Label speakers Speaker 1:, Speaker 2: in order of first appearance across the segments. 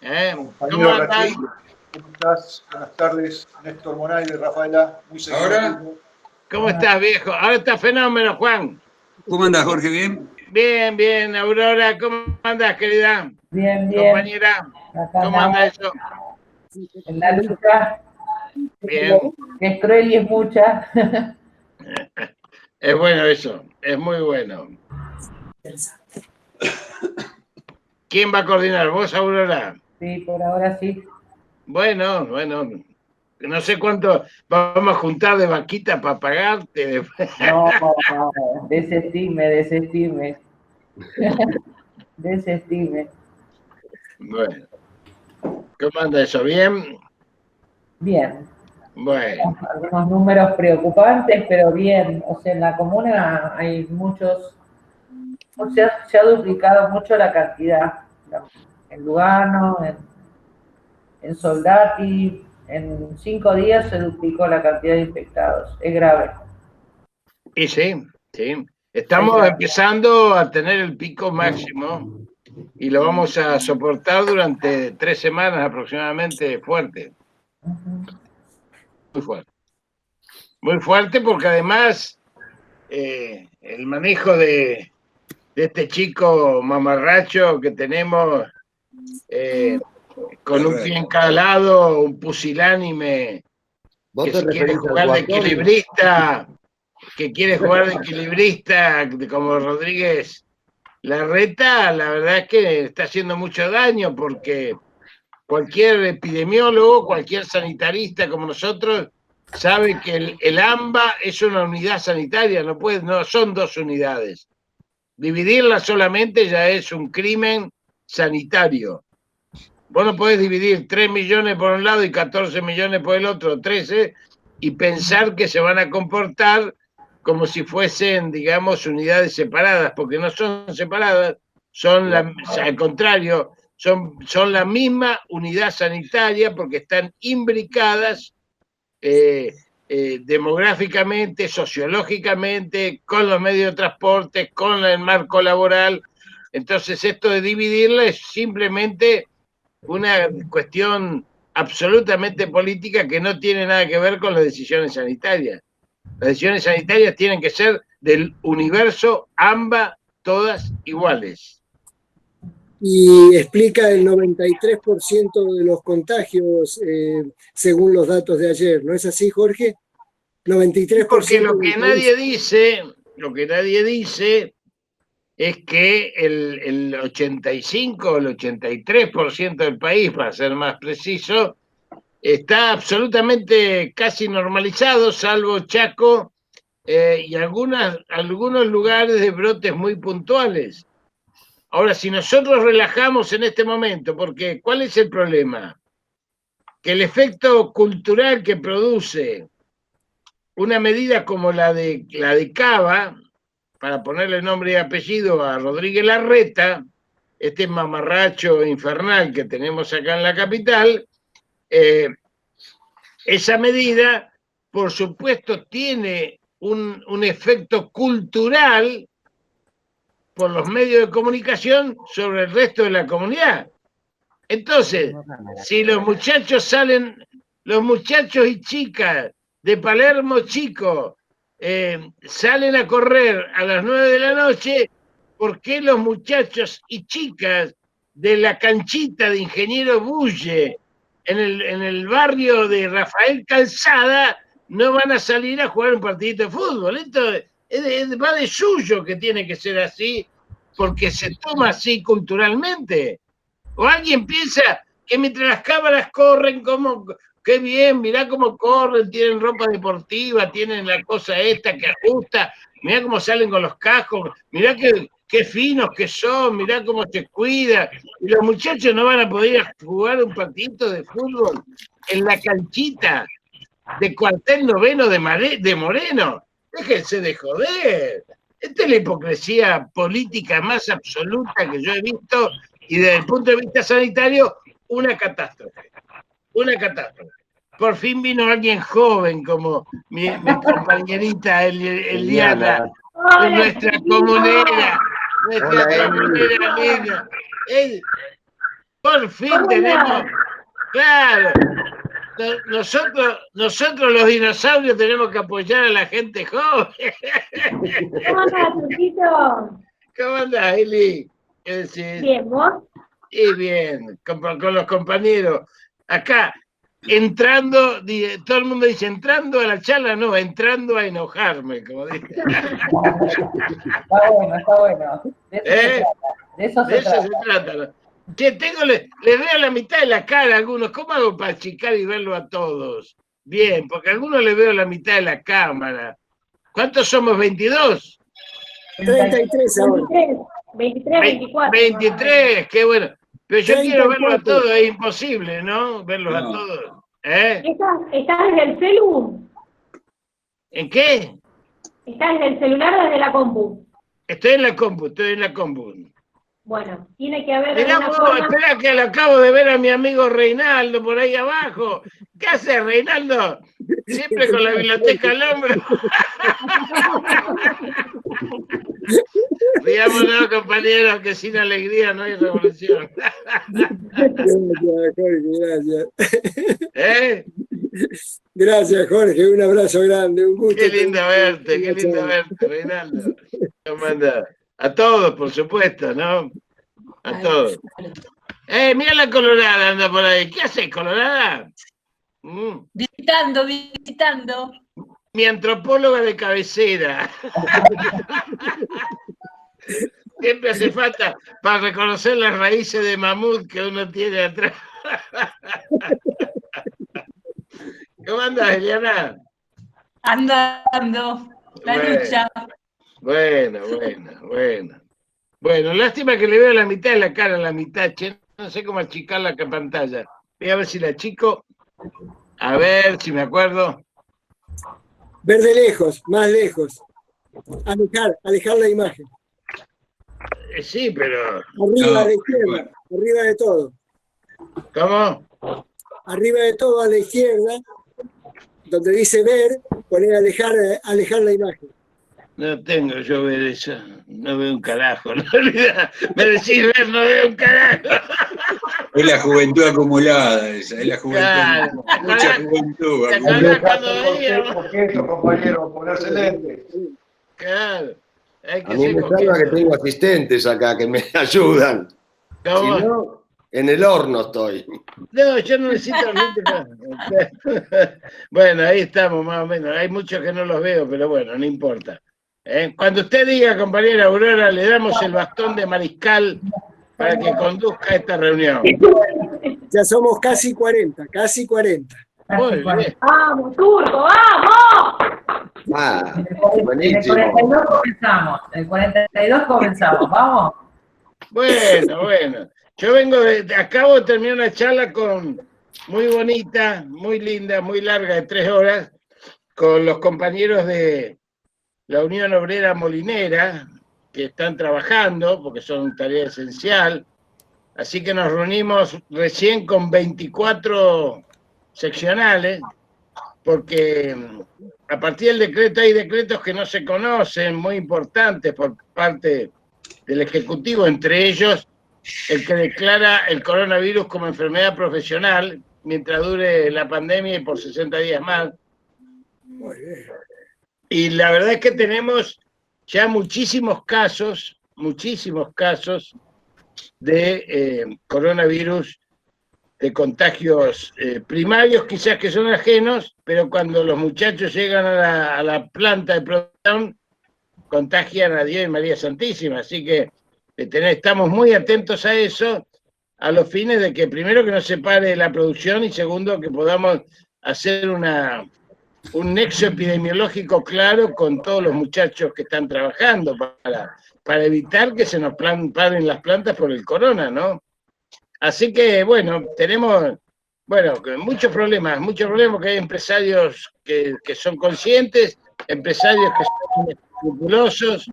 Speaker 1: ¿Cómo andás? ¿Cómo estás? Buenas tardes, Néstor Monaide, Rafaela, muy seguido.
Speaker 2: ¿Ahora?
Speaker 3: ¿Cómo estás, viejo? Ahora está fenómeno, Juan.
Speaker 2: ¿Cómo andás, Jorge? ¿Bien?
Speaker 3: Bien, bien. Aurora, ¿cómo andás, querida?
Speaker 4: Bien, bien.
Speaker 3: Compañera, ¿cómo anda eso?
Speaker 4: En la lucha.
Speaker 3: Bien.
Speaker 4: Que es cruel y es mucha.
Speaker 3: Es bueno eso, es muy bueno. ¿Quién va a coordinar? ¿Vos, Aurora?
Speaker 4: Sí, por ahora sí.
Speaker 3: Bueno, no sé cuánto vamos a juntar de vaquita para pagarte.
Speaker 4: No, desestime. Desestime.
Speaker 3: Bueno, ¿cómo anda eso? ¿Bien?
Speaker 4: Bien.
Speaker 3: Bueno.
Speaker 4: Algunos números preocupantes, pero bien. O sea, en la comuna hay muchos. Se ha duplicado mucho la cantidad. En Lugano, en Soldati, en 5 días se duplicó la cantidad de infectados. Es grave.
Speaker 3: Y sí. Estamos empezando a tener el pico máximo y lo vamos a soportar durante 3 semanas aproximadamente fuerte. Muy fuerte. Muy fuerte porque además el manejo de este chico mamarracho que tenemos con un pie en cada lado, un pusilánime que se quiere jugar de equilibrista, como Rodríguez Larreta, la verdad es que está haciendo mucho daño porque cualquier epidemiólogo, cualquier sanitarista como nosotros sabe que el AMBA es una unidad sanitaria, no son 2 unidades. Dividirla solamente ya es un crimen sanitario. Vos no podés dividir 3 millones por un lado y 14 millones por el otro, 13, y pensar que se van a comportar como si fuesen, digamos, unidades separadas, porque no son separadas, al contrario, son la misma unidad sanitaria porque están imbricadas demográficamente, sociológicamente, con los medios de transporte, con el marco laboral. Entonces, esto de dividirla es simplemente una cuestión absolutamente política que no tiene nada que ver con las decisiones sanitarias. Las decisiones sanitarias tienen que ser del universo, ambas, todas iguales.
Speaker 5: Y explica el 93% de los contagios según los datos de ayer. ¿No es así, Jorge? 93%.
Speaker 3: Porque lo que nadie dice es que el 85 o el 83% del país, para ser más preciso, está absolutamente casi normalizado, salvo Chaco y algunos lugares de brotes muy puntuales. Ahora, si nosotros relajamos en este momento, porque ¿cuál es el problema? Que el efecto cultural que produce una medida como la de Cava, para ponerle nombre y apellido a Rodríguez Larreta, este mamarracho infernal que tenemos acá en la capital, esa medida, por supuesto, tiene un efecto cultural por los medios de comunicación sobre el resto de la comunidad. Entonces, si los muchachos y chicas de Palermo Chico salen a correr a las 9 de la noche, ¿por qué los muchachos y chicas de la canchita de Ingeniero Bulle en el barrio de Rafael Calzada no van a salir a jugar un partidito de fútbol? Esto va de suyo que tiene que ser así, porque se toma así culturalmente. O alguien piensa que mientras las cámaras corren, qué bien, mirá cómo corren, tienen ropa deportiva, tienen la cosa esta que ajusta, mirá cómo salen con los cascos, mirá qué finos que son, mirá cómo se cuida. Y los muchachos no van a poder jugar un partidito de fútbol en la canchita de Cuartel Noveno de Moreno. Déjense de joder. Esta es la hipocresía política más absoluta que yo he visto y desde el punto de vista sanitario, una catástrofe. Una catástrofe. Por fin vino alguien joven como mi compañerita Eliana, nuestra comunera linda. Por fin tenemos, claro, nosotros los dinosaurios tenemos que apoyar a la gente joven.
Speaker 6: ¿Cómo andás, Turquito?
Speaker 3: ¿Cómo andás, Eli? ¿Qué decís?
Speaker 6: Bien, ¿vos?
Speaker 3: Y bien, con los compañeros. Acá, entrando, todo el mundo dice, entrando a la charla, no, entrando a enojarme, como dice.
Speaker 4: Está bueno, está bueno. De eso se
Speaker 3: De eso
Speaker 4: trata.
Speaker 3: se trata, ¿no? Che, le veo la mitad de la cara a algunos. ¿Cómo hago para achicar y verlo a todos? Bien, porque a algunos le veo la mitad de la cámara. ¿Cuántos somos? ¿22?
Speaker 5: 33 ahora.
Speaker 6: 23, 24.
Speaker 3: 23, qué bueno. Pero yo quiero verlo a
Speaker 5: 34.
Speaker 3: todos, es imposible, ¿no? Verlos a
Speaker 2: No.
Speaker 3: todos. ¿Eh?
Speaker 6: ¿Estás desde el celu?
Speaker 3: ¿En qué?
Speaker 6: ¿Estás desde el celular o desde la compu?
Speaker 3: Estoy en la compu.
Speaker 6: Bueno, tiene que haber
Speaker 3: Mirá
Speaker 6: alguna
Speaker 3: vos,
Speaker 6: forma.
Speaker 3: espera que lo acabo de ver a mi amigo Reinaldo por ahí abajo. ¿Qué haces, Reinaldo? Siempre con la biblioteca al hombro. Riámonos, compañeros, que sin alegría no hay revolución.
Speaker 5: Gracias, Jorge, gracias.
Speaker 3: ¿Eh?
Speaker 5: Gracias, Jorge, un abrazo grande, un gusto.
Speaker 3: Qué lindo verte, Reinaldo. ¿Cómo andás? A todos, por supuesto, ¿no? A todos. Mira la Colorada anda por ahí. ¿Qué haces, Colorada?
Speaker 7: Visitando.
Speaker 3: Mi antropóloga de cabecera. Siempre hace falta para reconocer las raíces de mamut que uno tiene atrás. ¿Cómo andas, Eliana?
Speaker 7: Andando. La lucha.
Speaker 3: Bueno. Bueno, lástima que le veo la mitad de la cara a la mitad, che. No sé cómo achicar la pantalla. Voy a ver si la achico. A ver si me acuerdo.
Speaker 5: Ver de lejos, más lejos. Alejar la imagen.
Speaker 3: Sí, pero...
Speaker 5: Arriba a la izquierda, arriba de todo.
Speaker 3: ¿Cómo?
Speaker 5: Arriba de todo a la izquierda, donde dice ver, poner alejar la imagen.
Speaker 3: No tengo yo ver eso. No veo un carajo. En realidad, me decís ver, no veo un carajo.
Speaker 2: Es la juventud acumulada esa, es la juventud.
Speaker 3: Claro.
Speaker 2: Mucha juventud.
Speaker 3: ¿Te
Speaker 2: acumulada.
Speaker 3: acordás cuando veíamos?
Speaker 1: ¿Por qué eso, compañero? Ponerse lentes.
Speaker 3: Claro. Hay
Speaker 8: A
Speaker 3: que
Speaker 8: mí
Speaker 3: ser
Speaker 8: me salva que
Speaker 3: coqueto.
Speaker 8: tengo asistentes acá que me ayudan. Si
Speaker 3: ¿Cómo?
Speaker 8: no, en el horno estoy.
Speaker 3: No, yo no necesito gente. Bueno, ahí estamos más o menos. Hay muchos que no los veo, pero bueno, no importa. Cuando usted diga, compañera Aurora, le damos el bastón de mariscal para que conduzca esta reunión.
Speaker 5: Ya somos casi 40, casi 40.
Speaker 3: Muy bien.
Speaker 6: ¡Vamos, Turco, vamos!
Speaker 8: Ah,
Speaker 4: En el
Speaker 8: buenísimo.
Speaker 4: 42 comenzamos. En el 42 comenzamos. Vamos.
Speaker 3: Bueno. Yo acabo de terminar una charla muy bonita, muy linda, muy larga, de 3 horas, con los compañeros de la Unión Obrera Molinera, que están trabajando, porque son tarea esencial. Así que nos reunimos recién con 24 seccionales, porque a partir del decreto hay decretos que no se conocen, muy importantes por parte del Ejecutivo, entre ellos el que declara el coronavirus como enfermedad profesional mientras dure la pandemia y por 60 días más. Y la verdad es que tenemos ya muchísimos casos de coronavirus, de contagios primarios, quizás que son ajenos, pero cuando los muchachos llegan a la planta de producción, contagian a Dios y María Santísima. Así que estamos muy atentos a eso, a los fines de que primero que no se pare la producción y segundo que podamos hacer un nexo epidemiológico claro con todos los muchachos que están trabajando para evitar que se nos paren las plantas por el corona, ¿no? Así que, bueno, tenemos muchos problemas, que hay empresarios que son conscientes, empresarios que son escrupulosos.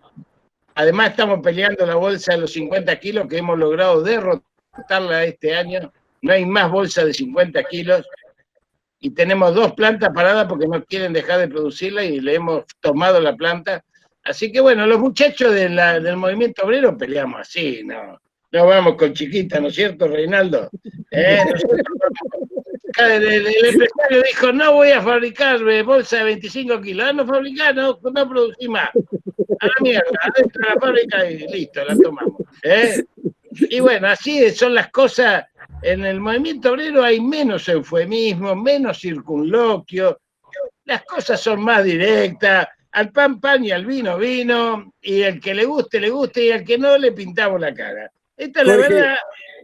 Speaker 3: Además estamos peleando la bolsa de los 50 kilos que hemos logrado derrotarla este año. No hay más bolsa de 50 kilos. Y tenemos 2 plantas paradas porque no quieren dejar de producirla y le hemos tomado la planta. Así que bueno, los muchachos del movimiento obrero peleamos así, no No vamos con chiquita, ¿no es cierto, Reinaldo? El empresario dijo, no voy a fabricar bolsa de 25 kilos. No fabricar, no producir más. A la mierda, adentro de la fábrica y listo, la tomamos. Y bueno, así son las cosas. En el movimiento obrero hay menos eufemismo, menos circunloquio. Las cosas son más directas. Al pan, pan y al vino, vino. Y el que le guste, y al que no, le pintamos la cara. Esta es la verdad.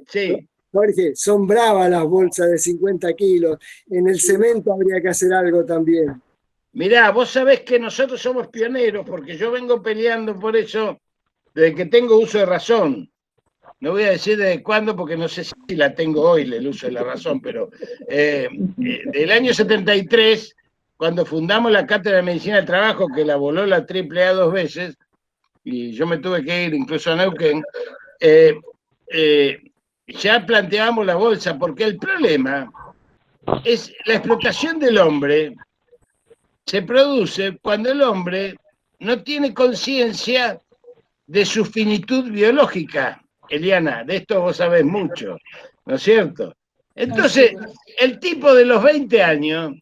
Speaker 3: Sí.
Speaker 5: Jorge, son bravas las bolsas de 50 kilos. En el cemento habría que hacer algo también.
Speaker 3: Mirá, vos sabés que nosotros somos pioneros, porque yo vengo peleando por eso desde que tengo uso de razón. No voy a decir desde cuándo, porque no sé si la tengo hoy, el uso de la razón, pero del año 73, cuando fundamos la Cátedra de Medicina del Trabajo, que la voló la AAA 2 veces, y yo me tuve que ir incluso a Neuquén, ya planteábamos la bolsa, porque el problema es la explotación del hombre. Se produce cuando el hombre no tiene conciencia de su finitud biológica. Eliana, de esto vos sabés mucho, ¿no es cierto? Entonces, el tipo de los 20 años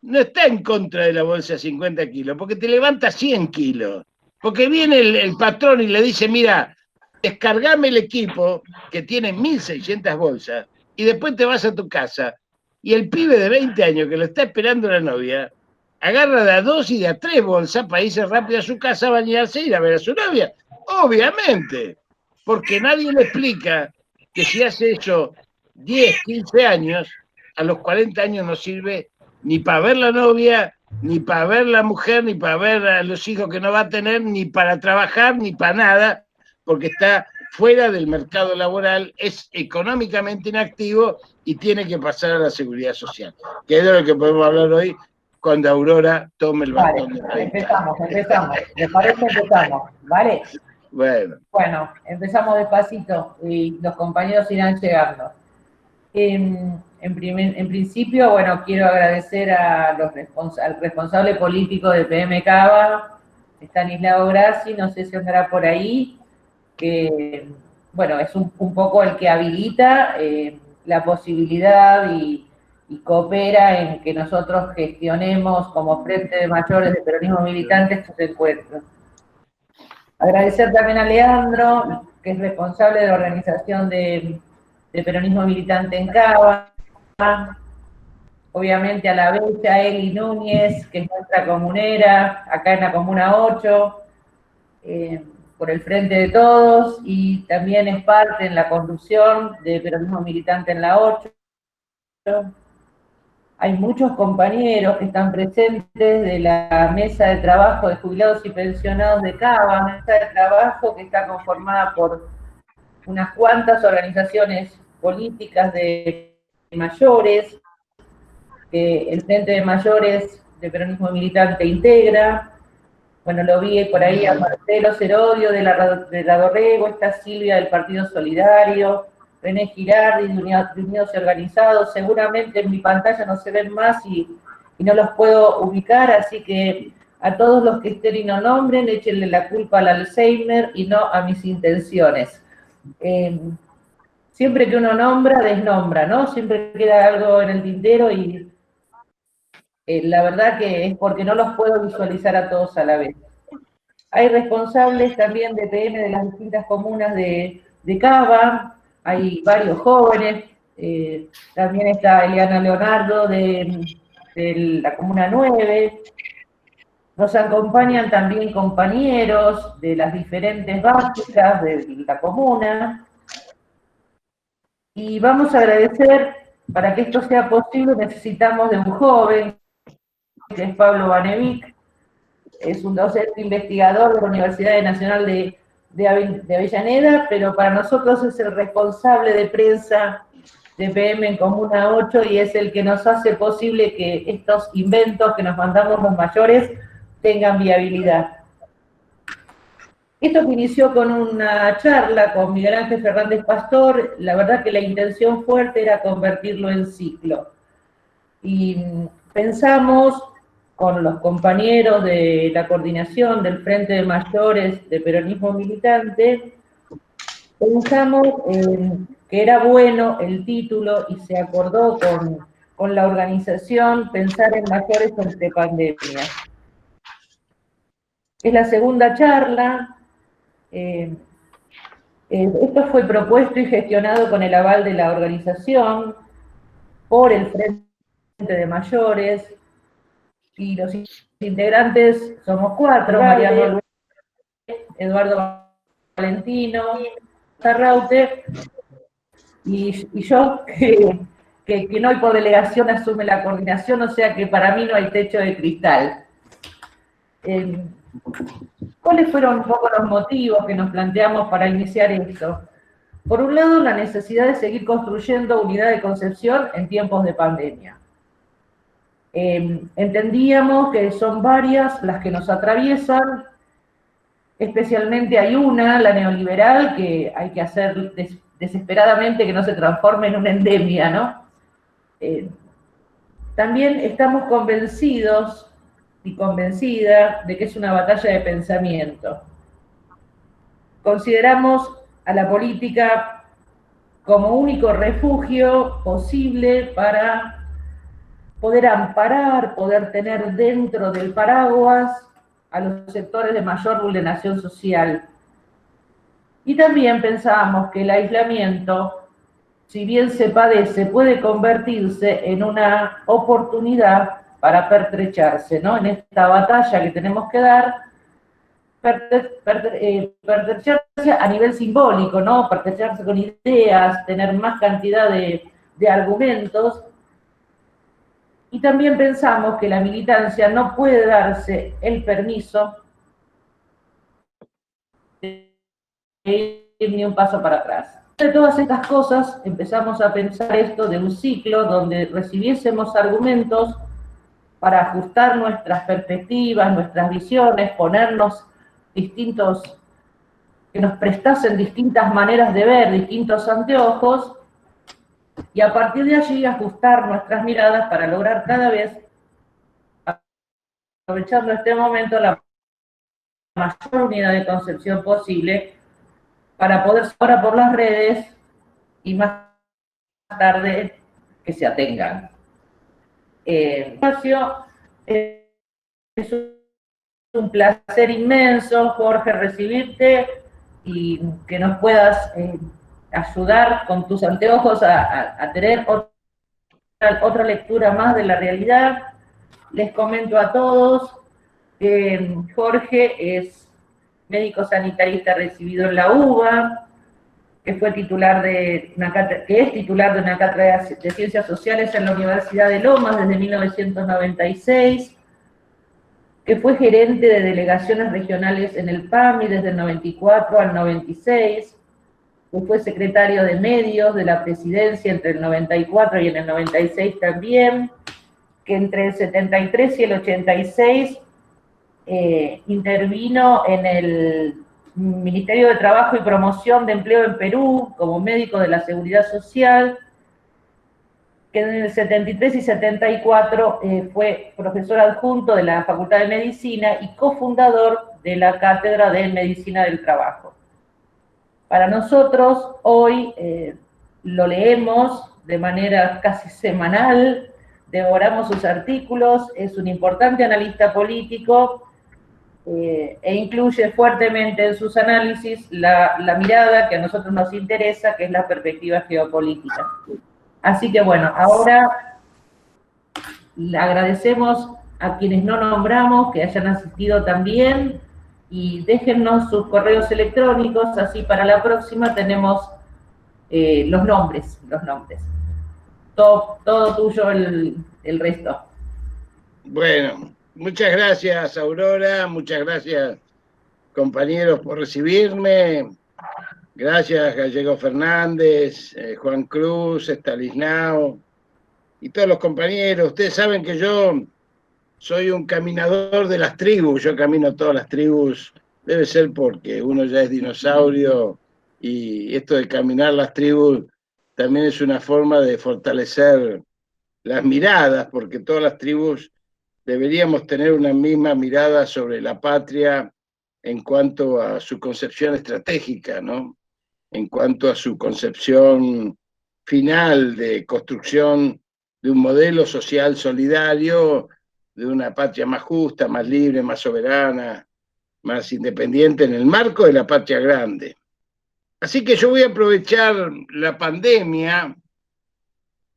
Speaker 3: no está en contra de la bolsa de 50 kilos, porque te levanta 100 kilos. Porque viene el patrón y le dice, mira, descargame el equipo que tiene 1.600 bolsas y después te vas a tu casa. Y el pibe de 20 años que lo está esperando la novia, agarra de a 2 y de a 3 bolsas para irse rápido a su casa a bañarse y ir a ver a su novia. Obviamente, porque nadie le explica que si hace eso 10, 15 años, a los 40 años no sirve ni para ver la novia, ni para ver la mujer, ni para ver a los hijos que no va a tener, ni para trabajar, ni para nada, porque está fuera del mercado laboral, es económicamente inactivo y tiene que pasar a la seguridad social, que es de lo que podemos hablar hoy cuando Aurora tome el bastón.
Speaker 4: Vale, empezamos. ¿Les parece? Empezamos, ¿vale? Bueno, empezamos despacito y los compañeros irán llegando. En principio, bueno, quiero agradecer al responsable político de PM Cava, Estanislao Grassi, no sé si andará por ahí, que, bueno, es un poco el que habilita la posibilidad y coopera en que nosotros gestionemos como Frente de Mayores de Peronismo Militante estos encuentros. Agradecer también a Leandro, que es responsable de la organización de Peronismo Militante en Cava. Obviamente a la bella Eli Núñez, que es nuestra comunera, acá en la Comuna 8, por el Frente de Todos, y también es parte en la conducción de Peronismo Militante en la 8. Hay muchos compañeros que están presentes de la mesa de trabajo de jubilados y pensionados de Cava, mesa de trabajo que está conformada por unas cuantas organizaciones políticas de mayores, que el Frente de Mayores de Peronismo Militante integra. Bueno, lo vi por ahí a Marcelo Cerodio de la Dorrego, está Silvia del Partido Solidario, René Girardi de Unidos y Organizados. Seguramente en mi pantalla no se ven más y no los puedo ubicar, así que a todos los que estén y no nombren, échenle la culpa al Alzheimer y no a mis intenciones. Siempre que uno nombra, desnombra, ¿no? Siempre queda algo en el tintero y la verdad que es porque no los puedo visualizar a todos a la vez. Hay responsables también de PM de las distintas comunas de Cava, hay varios jóvenes, también está Eliana Leonardo de la Comuna 9, nos acompañan también compañeros de las diferentes básicas de la comuna, y vamos a agradecer, para que esto sea posible necesitamos de un joven, que es Pablo Banevic, es un docente investigador de la Universidad Nacional de Avellaneda, pero para nosotros es el responsable de prensa de PM en Comuna 8 y es el que nos hace posible que estos inventos que nos mandamos los mayores tengan viabilidad. Esto que inició con una charla con Miguel Ángel Fernández Pastor, la verdad que la intención fuerte era convertirlo en ciclo. Y pensamos con los compañeros de la coordinación del Frente de Mayores de Peronismo Militante, pensamos que era bueno el título y se acordó con la organización pensar en mayores ante pandemia. Es la segunda charla. Esto fue propuesto y gestionado con el aval de la organización por el Frente de Mayores, y los integrantes somos 4, Mariano Luis, Eduardo Valentino, Tarraute, y yo, que no, y por delegación asume la coordinación, o sea que para mí no hay techo de cristal. ¿Cuáles fueron un poco los motivos que nos planteamos para iniciar esto? Por un lado, la necesidad de seguir construyendo unidad de concepción en tiempos de pandemia. Entendíamos que son varias las que nos atraviesan, especialmente hay una, la neoliberal, que hay que hacer desesperadamente que no se transforme en una endemia, ¿no? También estamos convencidos y convencidas de que es una batalla de pensamiento. Consideramos a la política como único refugio posible para poder amparar, poder tener dentro del paraguas a los sectores de mayor vulneración social. Y también pensábamos que el aislamiento, si bien se padece, puede convertirse en una oportunidad para pertrecharse, ¿no? En esta batalla que tenemos que dar, pertrecharse a nivel simbólico, ¿no? Pertrecharse con ideas, tener más cantidad de argumentos. Y también pensamos que la militancia no puede darse el permiso de ir ni un paso para atrás. De todas estas cosas empezamos a pensar esto de un ciclo donde recibiésemos argumentos para ajustar nuestras perspectivas, nuestras visiones, ponernos distintos, que nos prestasen distintas maneras de ver, distintos anteojos, y a partir de allí ajustar nuestras miradas para lograr cada vez, aprovechando este momento, la mayor unidad de concepción posible para poder ahora por las redes y más tarde que se atengan. Es un placer inmenso, Jorge, recibirte y que nos puedas ayudar con tus anteojos a tener otra lectura más de la realidad. Les comento a todos que Jorge es médico sanitarista recibido en la UBA, que es titular de una cátedra de Ciencias Sociales en la Universidad de Lomas desde 1996, que fue gerente de delegaciones regionales en el PAMI desde el 94 al 96, que fue secretario de medios de la presidencia entre el 94 y en el 96 también, que entre el 73 y el 86 intervino en el Ministerio de Trabajo y Promoción de Empleo en Perú como médico de la Seguridad Social, que en el 73 y 74 fue profesor adjunto de la Facultad de Medicina y cofundador de la Cátedra de Medicina del Trabajo. Para nosotros, hoy lo leemos de manera casi semanal, devoramos sus artículos, es un importante analista político e incluye fuertemente en sus análisis la mirada que a nosotros nos interesa, que es la perspectiva geopolítica. Así que bueno, ahora le agradecemos a quienes no nombramos que hayan asistido también y déjennos sus correos electrónicos, así para la próxima tenemos los nombres. Todo tuyo el resto.
Speaker 3: Bueno, muchas gracias, Aurora, muchas gracias, compañeros, por recibirme. Gracias, Gallego Fernández, Juan Cruz, Estanislao y todos los compañeros. Ustedes saben que yo soy un caminador de las tribus, yo camino todas las tribus, debe ser porque uno ya es dinosaurio y esto de caminar las tribus también es una forma de fortalecer las miradas, porque todas las tribus deberíamos tener una misma mirada sobre la patria en cuanto a su concepción estratégica, ¿no? en cuanto a su concepción final de construcción de un modelo social solidario, de una patria más justa, más libre, más soberana, más independiente en el marco de la patria grande. Así que yo voy a aprovechar la pandemia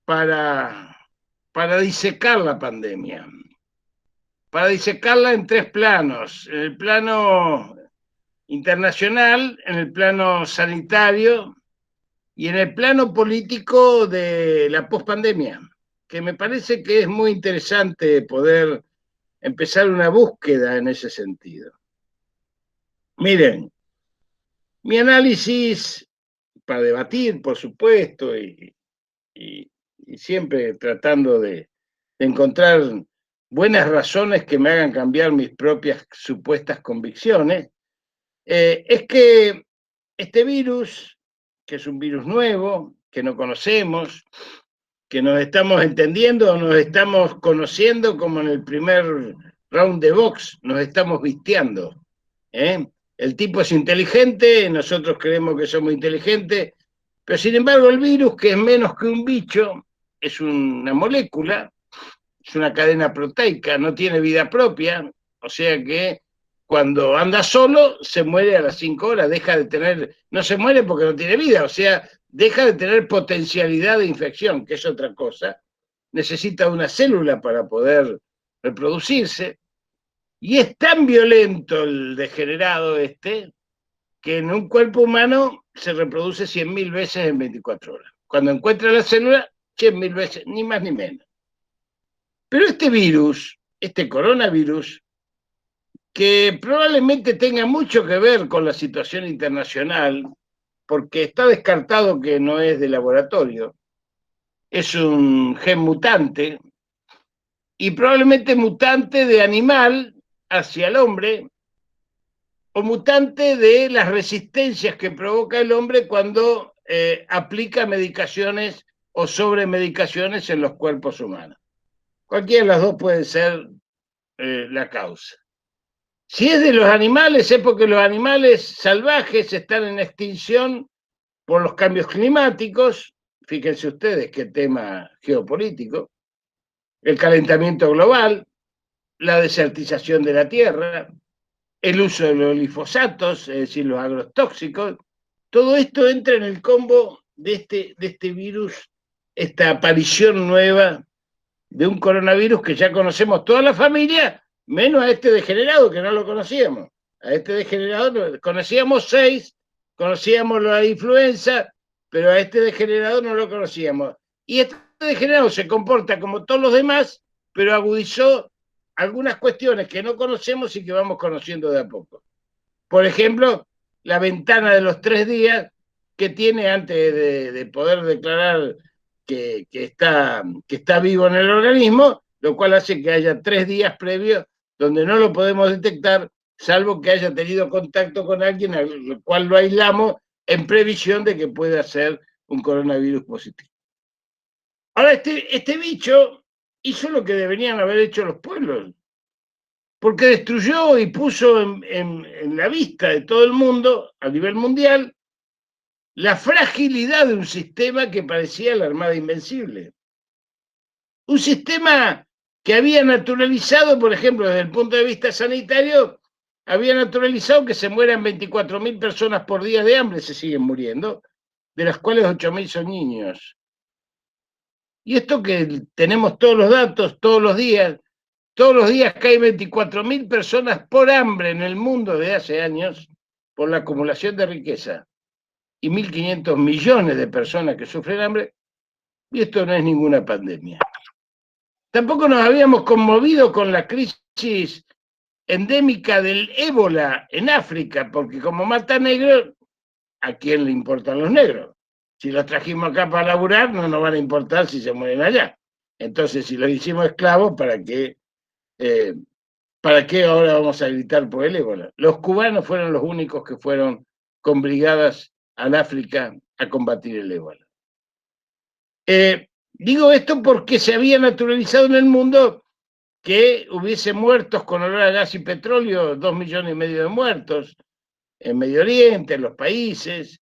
Speaker 3: para disecar la pandemia, para disecarla en tres planos: en el plano internacional, en el plano sanitario y en el plano político de la pospandemia, que me parece que es muy interesante poder empezar una búsqueda en ese sentido. Miren, mi análisis, para debatir, por supuesto, y siempre tratando de encontrar buenas razones que me hagan cambiar mis propias supuestas convicciones, es que este virus, que es un virus nuevo, que no conocemos, que nos estamos entendiendo o nos estamos conociendo como en el primer round de box, nos estamos visteando, ¿eh? El tipo es inteligente, nosotros creemos que somos inteligentes, pero sin embargo el virus, que es menos que un bicho, es una molécula, es una cadena proteica, no tiene vida propia, o sea que cuando anda solo se muere a las 5 horas, deja de tener, no se muere porque no tiene vida, o sea, deja de tener potencialidad de infección, que es otra cosa, necesita una célula para poder reproducirse, y es tan violento el degenerado que en un cuerpo humano se reproduce 100.000 veces en 24 horas. Cuando encuentra la célula, 100.000 veces, ni más ni menos. Pero este virus, este coronavirus, que probablemente tenga mucho que ver con la situación internacional, porque está descartado que no es de laboratorio, es un gen mutante, y probablemente mutante de animal hacia el hombre, o mutante de las resistencias que provoca el hombre cuando aplica medicaciones o sobremedicaciones en los cuerpos humanos. Cualquiera de las dos puede ser la causa. Si es de los animales, es porque los animales salvajes están en extinción por los cambios climáticos. Fíjense ustedes qué tema geopolítico. El calentamiento global, la desertización de la tierra, el uso de los glifosatos, es decir, los agrotóxicos. Todo esto entra en el combo de este virus, esta aparición nueva de un coronavirus que ya conocemos toda la familia, menos a este degenerado que no lo conocíamos. A este degenerado conocíamos 6, conocíamos la influenza, pero a este degenerado no lo conocíamos. Y este degenerado se comporta como todos los demás, pero agudizó algunas cuestiones que no conocemos y que vamos conociendo de a poco. Por ejemplo, la ventana de los 3 días que tiene antes de poder declarar que está vivo en el organismo, lo cual hace que haya 3 días previos donde no lo podemos detectar, salvo que haya tenido contacto con alguien al cual lo aislamos en previsión de que pueda ser un coronavirus positivo. Ahora, este bicho hizo lo que deberían haber hecho los pueblos, porque destruyó y puso en la vista de todo el mundo, a nivel mundial, la fragilidad de un sistema que parecía la Armada Invencible. Un sistema que había naturalizado, por ejemplo, desde el punto de vista sanitario, había naturalizado que se mueran 24.000 personas por día de hambre, se siguen muriendo, de las cuales 8.000 son niños. Y esto que tenemos todos los datos, todos los días caen 24.000 personas por hambre en el mundo de hace años, por la acumulación de riqueza, y 1.500 millones de personas que sufren hambre, y esto no es ninguna pandemia. Tampoco nos habíamos conmovido con la crisis endémica del ébola en África, porque como mata negros, ¿a quién le importan los negros? Si los trajimos acá para laburar, no nos van a importar si se mueren allá. Entonces, si los hicimos esclavos, ¿para qué ahora vamos a gritar por el ébola? Los cubanos fueron los únicos que fueron con brigadas al África a combatir el ébola. Digo esto porque se había naturalizado en el mundo que hubiese muertos con olor a gas y petróleo, 2,5 millones de muertos en Medio Oriente, en los países,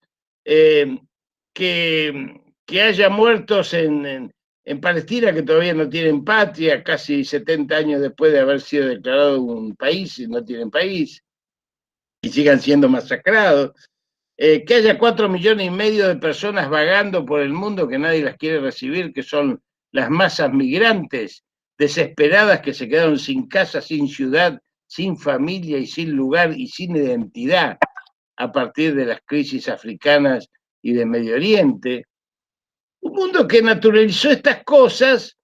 Speaker 3: que haya muertos en Palestina que todavía no tienen patria, casi 70 años después de haber sido declarado un país y no tienen país, y sigan siendo masacrados. Que haya 4,5 millones de personas vagando por el mundo que nadie las quiere recibir, que son las masas migrantes desesperadas que se quedaron sin casa, sin ciudad, sin familia y sin lugar y sin identidad a partir de las crisis africanas y de Medio Oriente. Un mundo que naturalizó estas cosas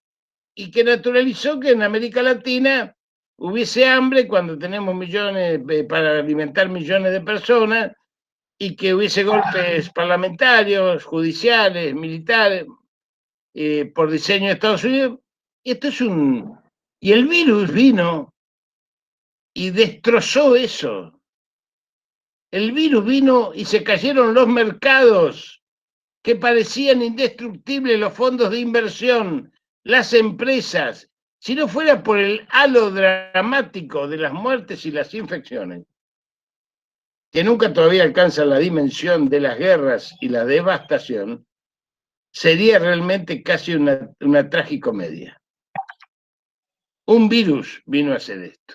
Speaker 3: y que naturalizó que en América Latina hubiese hambre cuando tenemos millones para alimentar millones de personas, y que hubiese golpes parlamentarios, judiciales, militares, por diseño de Estados Unidos. Y y el virus vino y destrozó eso. El virus vino y se cayeron los mercados que parecían indestructibles, los fondos de inversión, las empresas, si no fuera por el halo dramático de las muertes y las infecciones, que nunca todavía alcanzan la dimensión de las guerras y la devastación, sería realmente casi una tragicomedia. Un virus vino a hacer esto.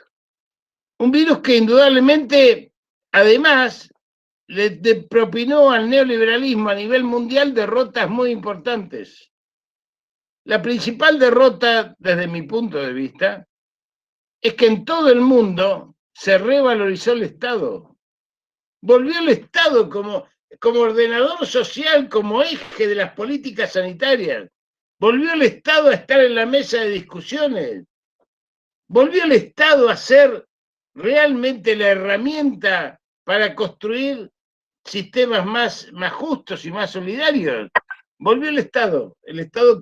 Speaker 3: Un virus que indudablemente, además, le propinó al neoliberalismo a nivel mundial derrotas muy importantes. La principal derrota, desde mi punto de vista, es que en todo el mundo se revalorizó el Estado. Volvió el Estado como ordenador social, como eje de las políticas sanitarias. Volvió el Estado a estar en la mesa de discusiones. Volvió el Estado a ser realmente la herramienta para construir sistemas más justos y más solidarios. Volvió el Estado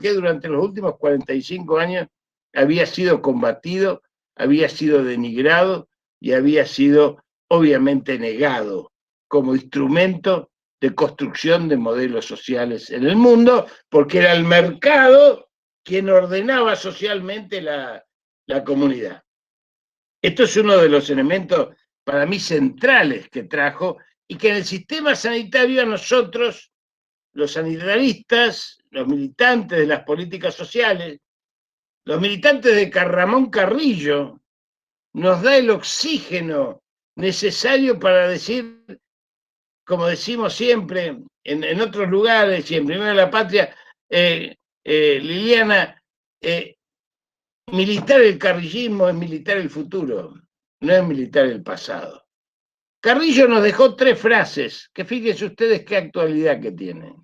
Speaker 3: que durante los últimos 45 años había sido combatido, había sido denigrado y había sido obviamente negado como instrumento de construcción de modelos sociales en el mundo, porque era el mercado quien ordenaba socialmente la comunidad. Esto es uno de los elementos para mí centrales que trajo y que en el sistema sanitario a nosotros, los sanitaristas, los militantes de las políticas sociales, los militantes de Ramón Carrillo, nos da el oxígeno necesario para decir, como decimos siempre en otros lugares y en Primero de la Patria, Liliana, militar el carrillismo es militar el futuro, no es militar el pasado. Carrillo nos dejó 3 frases, que fíjense ustedes qué actualidad que tienen.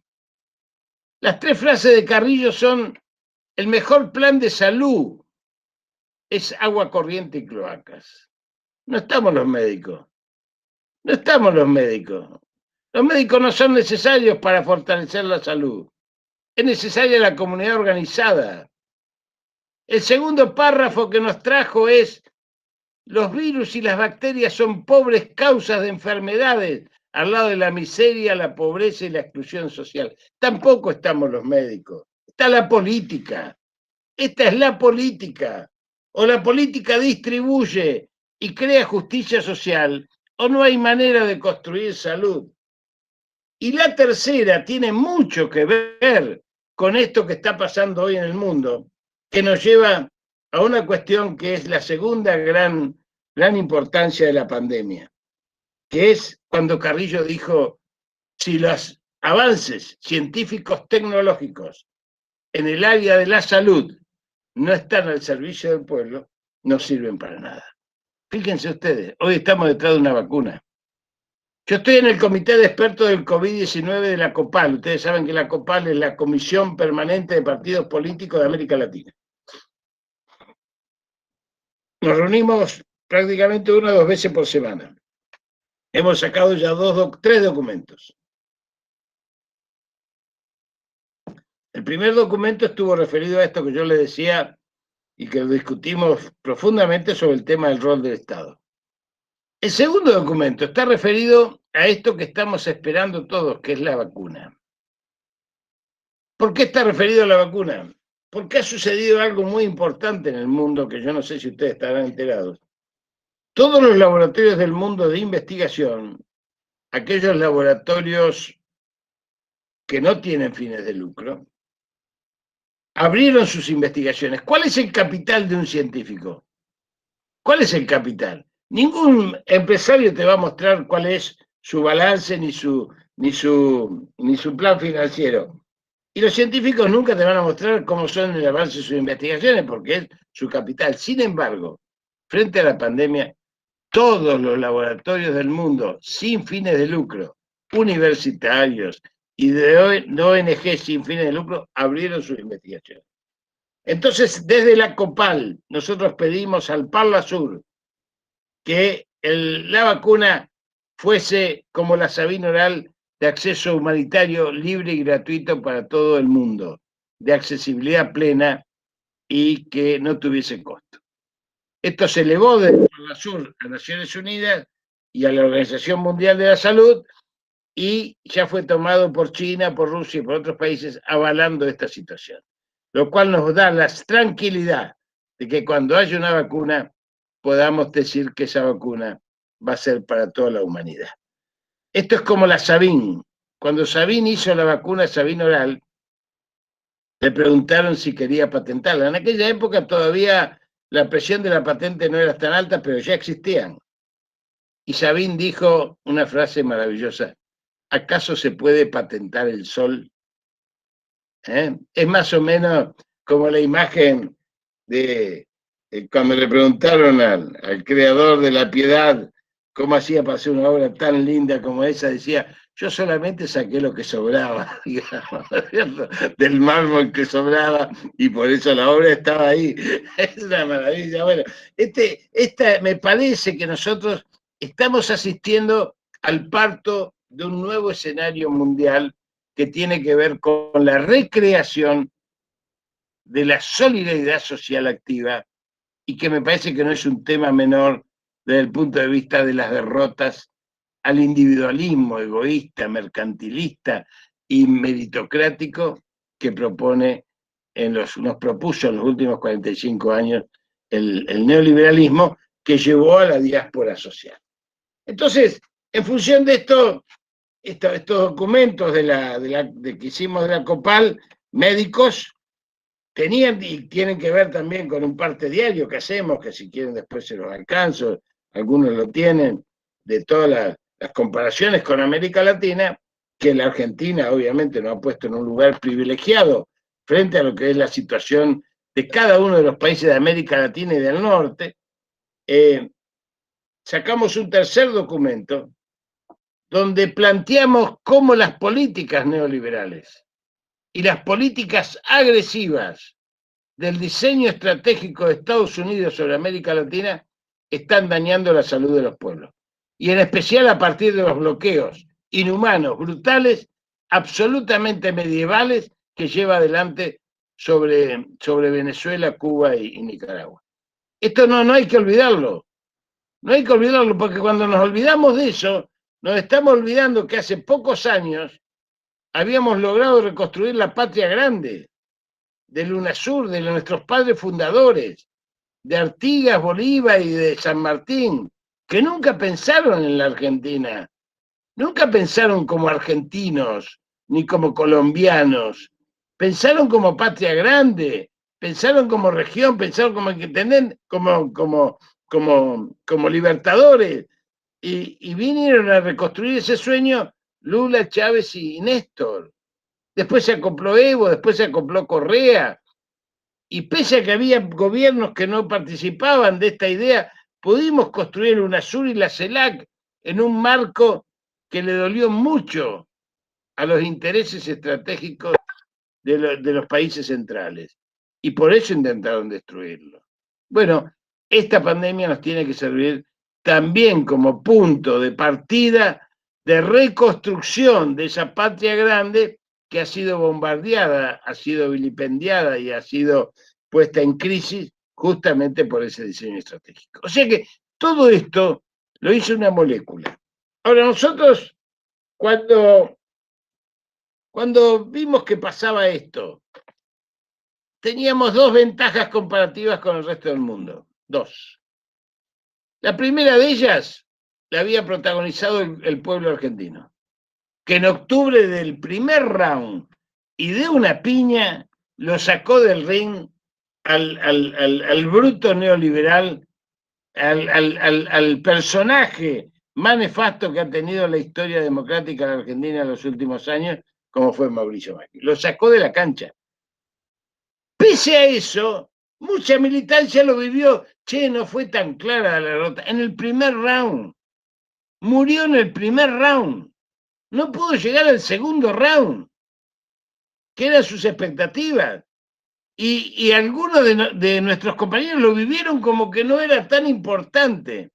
Speaker 3: Las 3 frases de Carrillo son: el mejor plan de salud es agua corriente y cloacas. No estamos los médicos. No estamos los médicos. Los médicos no son necesarios para fortalecer la salud. Es necesaria la comunidad organizada. El segundo párrafo que nos trajo es: los virus y las bacterias son pobres causas de enfermedades al lado de la miseria, la pobreza y la exclusión social. Tampoco estamos los médicos. Está la política. Esta es la política. O la política distribuye y crea justicia social, o no hay manera de construir salud. Y la tercera tiene mucho que ver con esto que está pasando hoy en el mundo, que nos lleva a una cuestión que es la segunda gran importancia de la pandemia, que es cuando Carrillo dijo: si los avances científicos tecnológicos en el área de la salud no están al servicio del pueblo, no sirven para nada. Fíjense ustedes, hoy estamos detrás de una vacuna. Yo estoy en el comité de expertos del COVID-19 de la COPAL. Ustedes saben que la COPAL es la Comisión Permanente de Partidos Políticos de América Latina. Nos reunimos prácticamente 1 o 2 veces por semana. Hemos sacado ya 3 documentos. El primer documento estuvo referido a esto que yo le decía y que lo discutimos profundamente sobre el tema del rol del Estado. El segundo documento está referido a esto que estamos esperando todos, que es la vacuna. ¿Por qué está referido a la vacuna? Porque ha sucedido algo muy importante en el mundo, que yo no sé si ustedes estarán enterados. Todos los laboratorios del mundo de investigación, aquellos laboratorios que no tienen fines de lucro, abrieron sus investigaciones. ¿Cuál es el capital de un científico? ¿Cuál es el capital? Ningún empresario te va a mostrar cuál es su balance ni su plan financiero. Y los científicos nunca te van a mostrar cómo son el avance de sus investigaciones, porque es su capital. Sin embargo, frente a la pandemia, todos los laboratorios del mundo, sin fines de lucro, universitarios y de ONG sin fines de lucro, abrieron sus investigaciones. Entonces, desde la COPAL, nosotros pedimos al Parla Sur que la vacuna fuese como la Sabin Oral, de acceso humanitario libre y gratuito para todo el mundo, de accesibilidad plena y que no tuviese costo. Esto se elevó desde Parla Sur a Naciones Unidas y a la Organización Mundial de la Salud y ya fue tomado por China, por Rusia y por otros países avalando esta situación. Lo cual nos da la tranquilidad de que cuando haya una vacuna podamos decir que esa vacuna va a ser para toda la humanidad. Esto es como la Sabin. Cuando Sabin hizo la vacuna Sabin Oral, le preguntaron si quería patentarla. En aquella época todavía la presión de la patente no era tan alta, pero ya existían. Y Sabin dijo una frase maravillosa: ¿acaso se puede patentar el sol? Es más o menos como la imagen de cuando le preguntaron al creador de La Piedad cómo hacía para hacer una obra tan linda como esa, decía: yo solamente saqué lo que sobraba, digamos, del mármol que sobraba, y por eso la obra estaba ahí. Es una maravilla. Bueno, me parece que nosotros estamos asistiendo al parto de un nuevo escenario mundial que tiene que ver con la recreación de la solidaridad social activa, y que me parece que no es un tema menor desde el punto de vista de las derrotas al individualismo egoísta, mercantilista y meritocrático que nos propuso en los últimos 45 años el neoliberalismo, que llevó a la diáspora social. Entonces, en función de estos documentos que hicimos de la COPAL, médicos, tenían y tienen que ver también con un parte diario que hacemos, que si quieren después se los alcanzo, algunos lo tienen, de todas las comparaciones con América Latina, que la Argentina obviamente nos ha puesto en un lugar privilegiado frente a lo que es la situación de cada uno de los países de América Latina y del norte. Sacamos un tercer documento donde planteamos cómo las políticas neoliberales y las políticas agresivas del diseño estratégico de Estados Unidos sobre América Latina están dañando la salud de los pueblos. Y en especial a partir de los bloqueos inhumanos, brutales, absolutamente medievales que lleva adelante sobre Venezuela, Cuba y Nicaragua. Esto no hay que olvidarlo. No hay que olvidarlo, porque cuando nos olvidamos de eso, nos estamos olvidando que hace pocos años habíamos logrado reconstruir la patria grande del UNASUR, de nuestros padres fundadores, de Artigas, Bolívar y de San Martín, que nunca pensaron en la Argentina, nunca pensaron como argentinos, ni como colombianos, pensaron como patria grande, pensaron como región, pensaron como libertadores, y vinieron a reconstruir ese sueño Lula, Chávez y Néstor. Después se acopló Evo, después se acopló Correa, y pese a que había gobiernos que no participaban de esta idea, pudimos construir el UNASUR y la CELAC en un marco que le dolió mucho a los intereses estratégicos de los países centrales, y por eso intentaron destruirlo. Bueno, esta pandemia nos tiene que servir también como punto de partida de reconstrucción de esa patria grande que ha sido bombardeada, ha sido vilipendiada y ha sido puesta en crisis justamente por ese diseño estratégico. O sea que todo esto lo hizo una molécula. Ahora, nosotros, cuando vimos que pasaba esto, teníamos dos ventajas comparativas con el resto del mundo. Dos. La primera de ellas la había protagonizado el pueblo argentino. que en octubre del primer round y de una piña lo sacó del ring al bruto neoliberal, al personaje más nefasto que ha tenido la historia democrática de la Argentina en los últimos años, como fue Mauricio Macri. Lo sacó de la cancha. Pese a eso, mucha militancia lo vivió. Che, no fue tan clara la derrota. En el primer round. Murió en el primer round. No pudo llegar al segundo round, que eran sus expectativas. Y algunos de nuestros compañeros lo vivieron como que no era tan importante.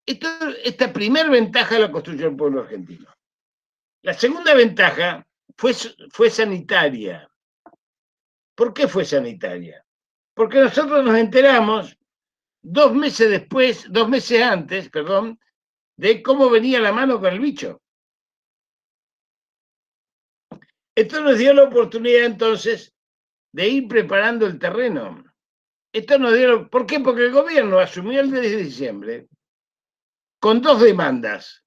Speaker 3: Esta primera ventaja la construyó el pueblo argentino. La segunda ventaja fue sanitaria. ¿Por qué fue sanitaria? Porque nosotros nos enteramos 2 meses antes, de cómo venía la mano con el bicho. Esto nos dio la oportunidad entonces de ir preparando el terreno. ¿Por qué? Porque el gobierno asumió el 10 de diciembre con 2 demandas,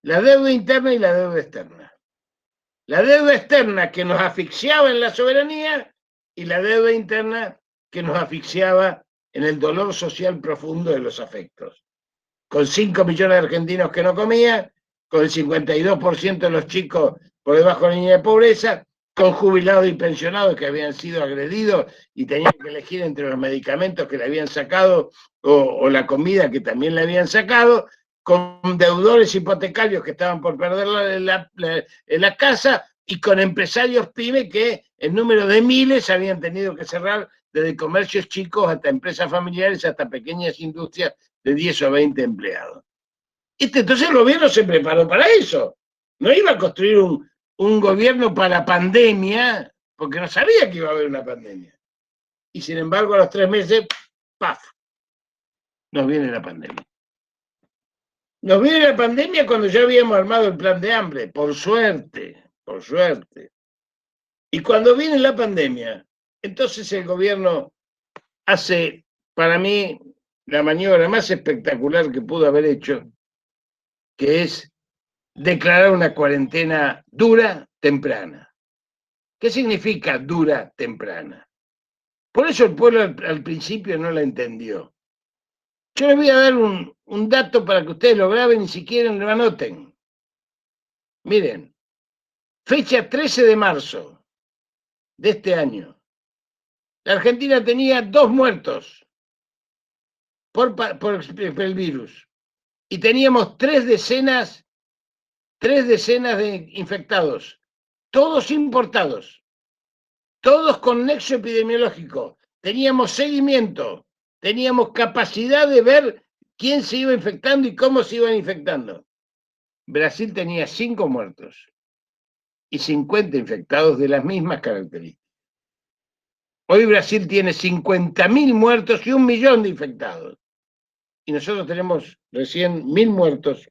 Speaker 3: la deuda interna y la deuda externa. La deuda externa que nos asfixiaba en la soberanía y la deuda interna que nos asfixiaba en el dolor social profundo de los afectos. Con 5 millones de argentinos que no comían, con el 52% de los chicos por debajo de la línea de pobreza, con jubilados y pensionados que habían sido agredidos y tenían que elegir entre los medicamentos que le habían sacado o la comida que también le habían sacado, con deudores hipotecarios que estaban por perder la casa y con empresarios pyme que en número de miles habían tenido que cerrar, desde comercios chicos hasta empresas familiares, hasta pequeñas industrias de 10 o 20 empleados. Entonces el gobierno se preparó para eso. No iba a construir un gobierno para pandemia, porque no sabía que iba a haber una pandemia. Y sin embargo, a los 3 meses, ¡paf!, nos viene la pandemia. Nos viene la pandemia cuando ya habíamos armado el plan de hambre, por suerte. Y cuando viene la pandemia, entonces el gobierno hace, para mí, la maniobra más espectacular que pudo haber hecho, que es declarar una cuarentena dura, temprana. ¿Qué significa dura, temprana? Por eso el pueblo al principio no la entendió. Yo les voy a dar un dato para que ustedes lo graben y si quieren lo anoten. Miren, fecha 13 de marzo de este año. La Argentina tenía 2 muertos por el virus y teníamos 3 decenas de infectados, todos importados, todos con nexo epidemiológico. Teníamos seguimiento, teníamos capacidad de ver quién se iba infectando y cómo se iban infectando. Brasil tenía 5 muertos y 50 infectados de las mismas características. Hoy Brasil tiene 50.000 muertos y 1 millón de infectados. Y nosotros tenemos recién 1.000 muertos.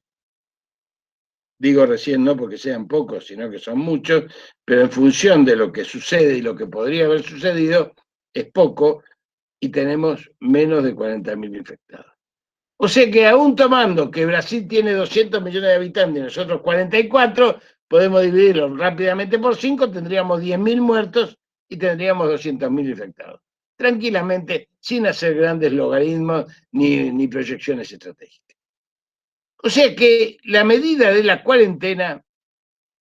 Speaker 3: Digo recién no porque sean pocos, sino que son muchos, pero en función de lo que sucede y lo que podría haber sucedido, es poco, y tenemos menos de 40.000 infectados. O sea que aún tomando que Brasil tiene 200 millones de habitantes y nosotros 44, podemos dividirlo rápidamente por 5, tendríamos 10.000 muertos y tendríamos 200.000 infectados. Tranquilamente, sin hacer grandes logaritmos ni proyecciones estratégicas. O sea que la medida de la cuarentena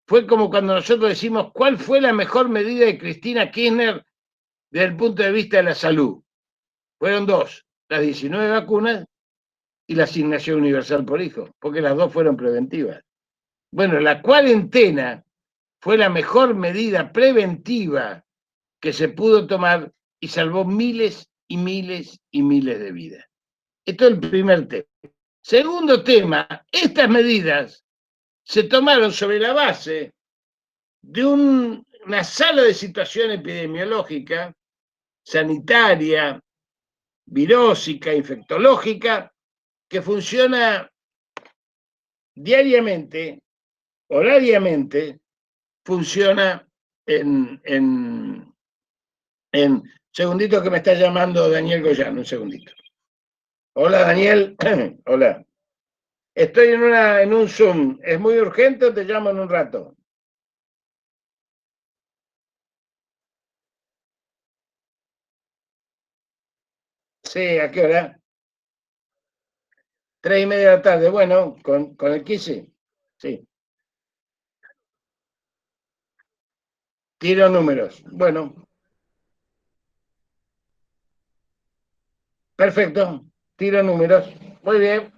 Speaker 3: fue como cuando nosotros decimos cuál fue la mejor medida de Cristina Kirchner desde el punto de vista de la salud. Fueron 2, las 19 vacunas y la asignación universal por hijo, porque las 2 fueron preventivas. Bueno, la cuarentena fue la mejor medida preventiva que se pudo tomar y salvó miles y miles y miles de vidas. Esto es el primer tema. Segundo tema, estas medidas se tomaron sobre la base de una sala de situación epidemiológica, sanitaria, virósica, infectológica, que funciona diariamente, horariamente, funciona en segundito que me está llamando Daniel Goyán, un segundito. Hola Daniel, hola. Estoy en un Zoom. ¿Es muy urgente o te llamo en un rato? Sí, ¿a qué hora? 3:30 de la tarde. Bueno, con el 15. Sí. Tiro números. Bueno, perfecto. Tiro números. Muy bien.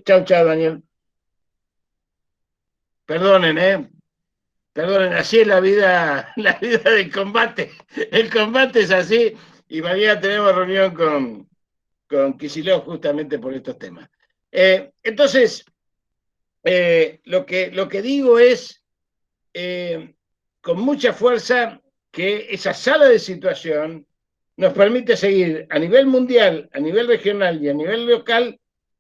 Speaker 3: Chao, chao, Daniel. Perdonen, ¿eh? Perdonen, así es la vida del combate. El combate es así y mañana tenemos reunión con Kicillof justamente por estos temas. Entonces, lo que digo es, con mucha fuerza, que esa sala de situación nos permite seguir a nivel mundial, a nivel regional y a nivel local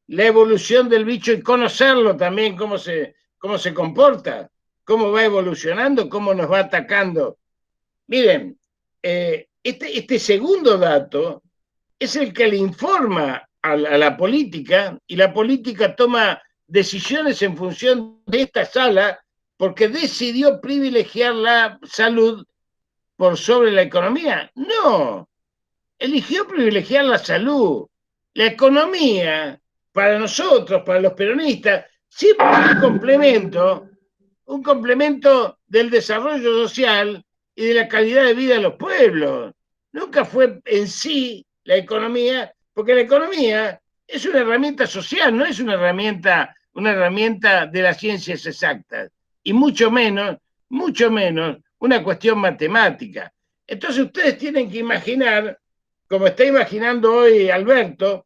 Speaker 3: la evolución del bicho y conocerlo también, cómo se comporta, cómo va evolucionando, cómo nos va atacando. Miren, este segundo dato es el que le informa a la política y la política toma decisiones en función de esta sala porque decidió privilegiar la salud por sobre la economía. No, eligió privilegiar la salud. La economía, para nosotros, para los peronistas, siempre es un complemento del desarrollo social y de la calidad de vida de los pueblos. Nunca fue en sí la economía, porque la economía es una herramienta social, no es una herramienta de las ciencias exactas, y mucho menos una cuestión matemática. Entonces ustedes tienen que imaginar, como está imaginando hoy Alberto,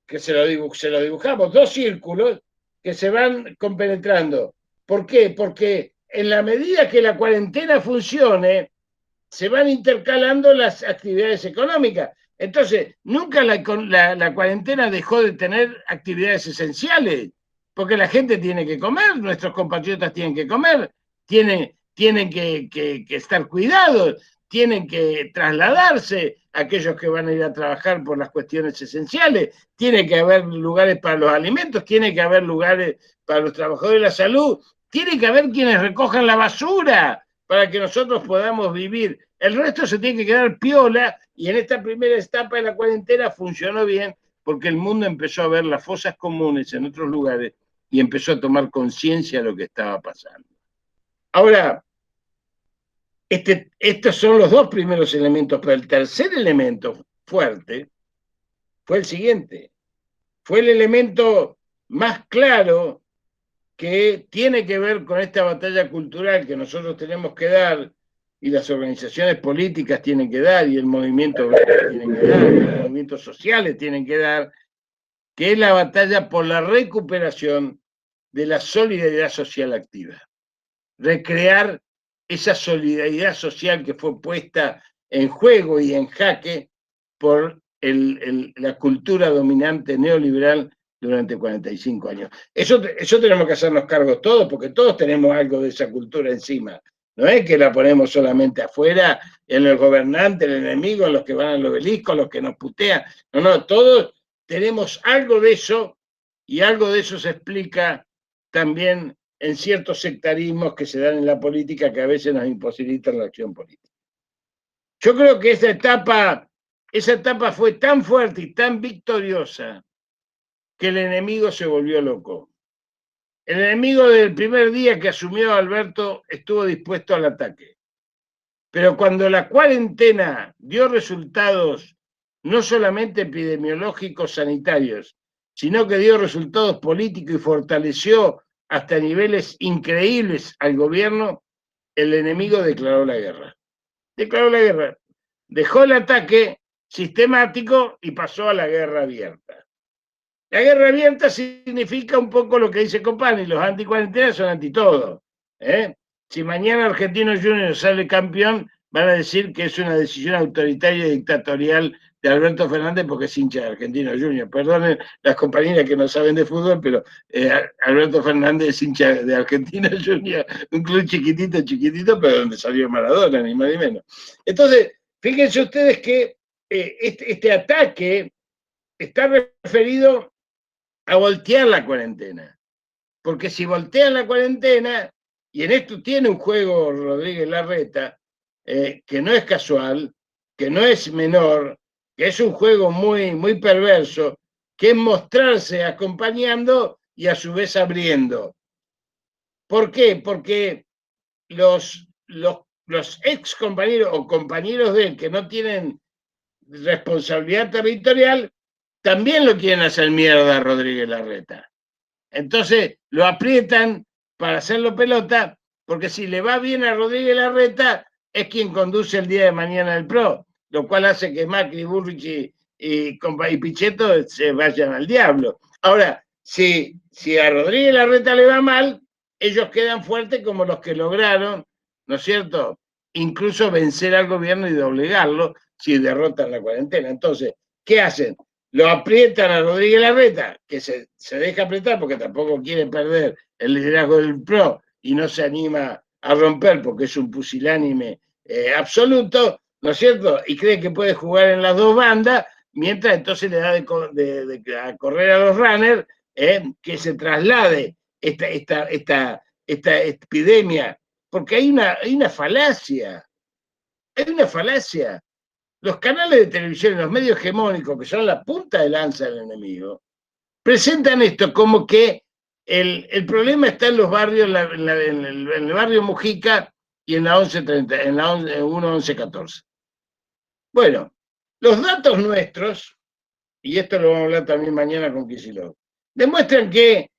Speaker 3: que se lo dibujamos, dos círculos que se van compenetrando. ¿Por qué? Porque en la medida que la cuarentena funcione, se van intercalando las actividades económicas. Entonces, nunca la cuarentena dejó de tener actividades esenciales, porque la gente tiene que comer, nuestros compatriotas tienen que comer, tienen que estar cuidados, tienen que trasladarse, aquellos que van a ir a trabajar por las cuestiones esenciales, tiene que haber lugares para los alimentos, tiene que haber lugares para los trabajadores de la salud, tiene que haber quienes recojan la basura para que nosotros podamos vivir. El resto se tiene que quedar piola y en esta primera etapa de la cuarentena funcionó bien porque el mundo empezó a ver las fosas comunes en otros lugares y empezó a tomar conciencia de lo que estaba pasando. Ahora, estos son los dos primeros elementos, pero el tercer elemento fuerte fue el siguiente. Fue el elemento más claro que tiene que ver con esta batalla cultural que nosotros tenemos que dar y las organizaciones políticas tienen que dar y el movimiento tiene que dar, y los movimientos sociales tienen que dar, que es la batalla por la recuperación de la solidaridad social activa. Recrear esa solidaridad social que fue puesta en juego y en jaque por la cultura dominante neoliberal durante 45 años. Eso tenemos que hacernos cargo todos, porque todos tenemos algo de esa cultura encima. No es que la ponemos solamente afuera, en los gobernantes, el enemigo, en los que van al obelisco, los que nos putean. No, todos tenemos algo de eso, y algo de eso se explica también en ciertos sectarismos que se dan en la política que a veces nos imposibilitan la acción política. Yo creo que esa etapa fue tan fuerte y tan victoriosa que el enemigo se volvió loco. El enemigo del primer día que asumió Alberto estuvo dispuesto al ataque. Pero cuando la cuarentena dio resultados no solamente epidemiológicos sanitarios, sino que dio resultados políticos y fortaleció hasta niveles increíbles al gobierno, el enemigo declaró la guerra. Declaró la guerra. Dejó el ataque sistemático y pasó a la guerra abierta. La guerra abierta significa un poco lo que dice Copani, los anticuarentenas son anti todo. Si mañana Argentinos Juniors sale campeón, van a decir que es una decisión autoritaria y dictatorial de Alberto Fernández porque es hincha de Argentinos Juniors. Perdonen las compañeras que no saben de fútbol, pero Alberto Fernández es hincha de Argentinos Juniors, un club chiquitito, pero donde salió Maradona, ni más ni menos. Entonces, fíjense ustedes que este ataque está referido a voltear la cuarentena. Porque si voltean la cuarentena, y en esto tiene un juego Rodríguez Larreta, que no es casual, que no es menor, que es un juego muy, muy perverso, que es mostrarse acompañando y a su vez abriendo. ¿Por qué? Porque los ex compañeros o compañeros de él que no tienen responsabilidad territorial también lo quieren hacer mierda a Rodríguez Larreta. Entonces lo aprietan para hacerlo pelota, porque si le va bien a Rodríguez Larreta es quien conduce el día de mañana el PRO, lo cual hace que Macri, Bullrich y Pichetto se vayan al diablo. Ahora, si a Rodríguez Larreta le va mal, ellos quedan fuertes como los que lograron, ¿no es cierto?, incluso vencer al gobierno y doblegarlo si derrotan la cuarentena. Entonces, ¿qué hacen? Lo aprietan a Rodríguez Larreta, que se deja apretar porque tampoco quiere perder el liderazgo del PRO y no se anima a romper porque es un pusilánime absoluto, ¿no es cierto? Y cree que puede jugar en las dos bandas, mientras entonces le da a correr a los runners que se traslade esta epidemia, porque hay una falacia, hay una falacia. Los canales de televisión y los medios hegemónicos, que son la punta de lanza del enemigo, presentan esto como que el problema está en los barrios, en el barrio Mujica y en la 1130, en la 1114. Bueno, los datos nuestros, y esto lo vamos a hablar también mañana con Kicillof, demuestran que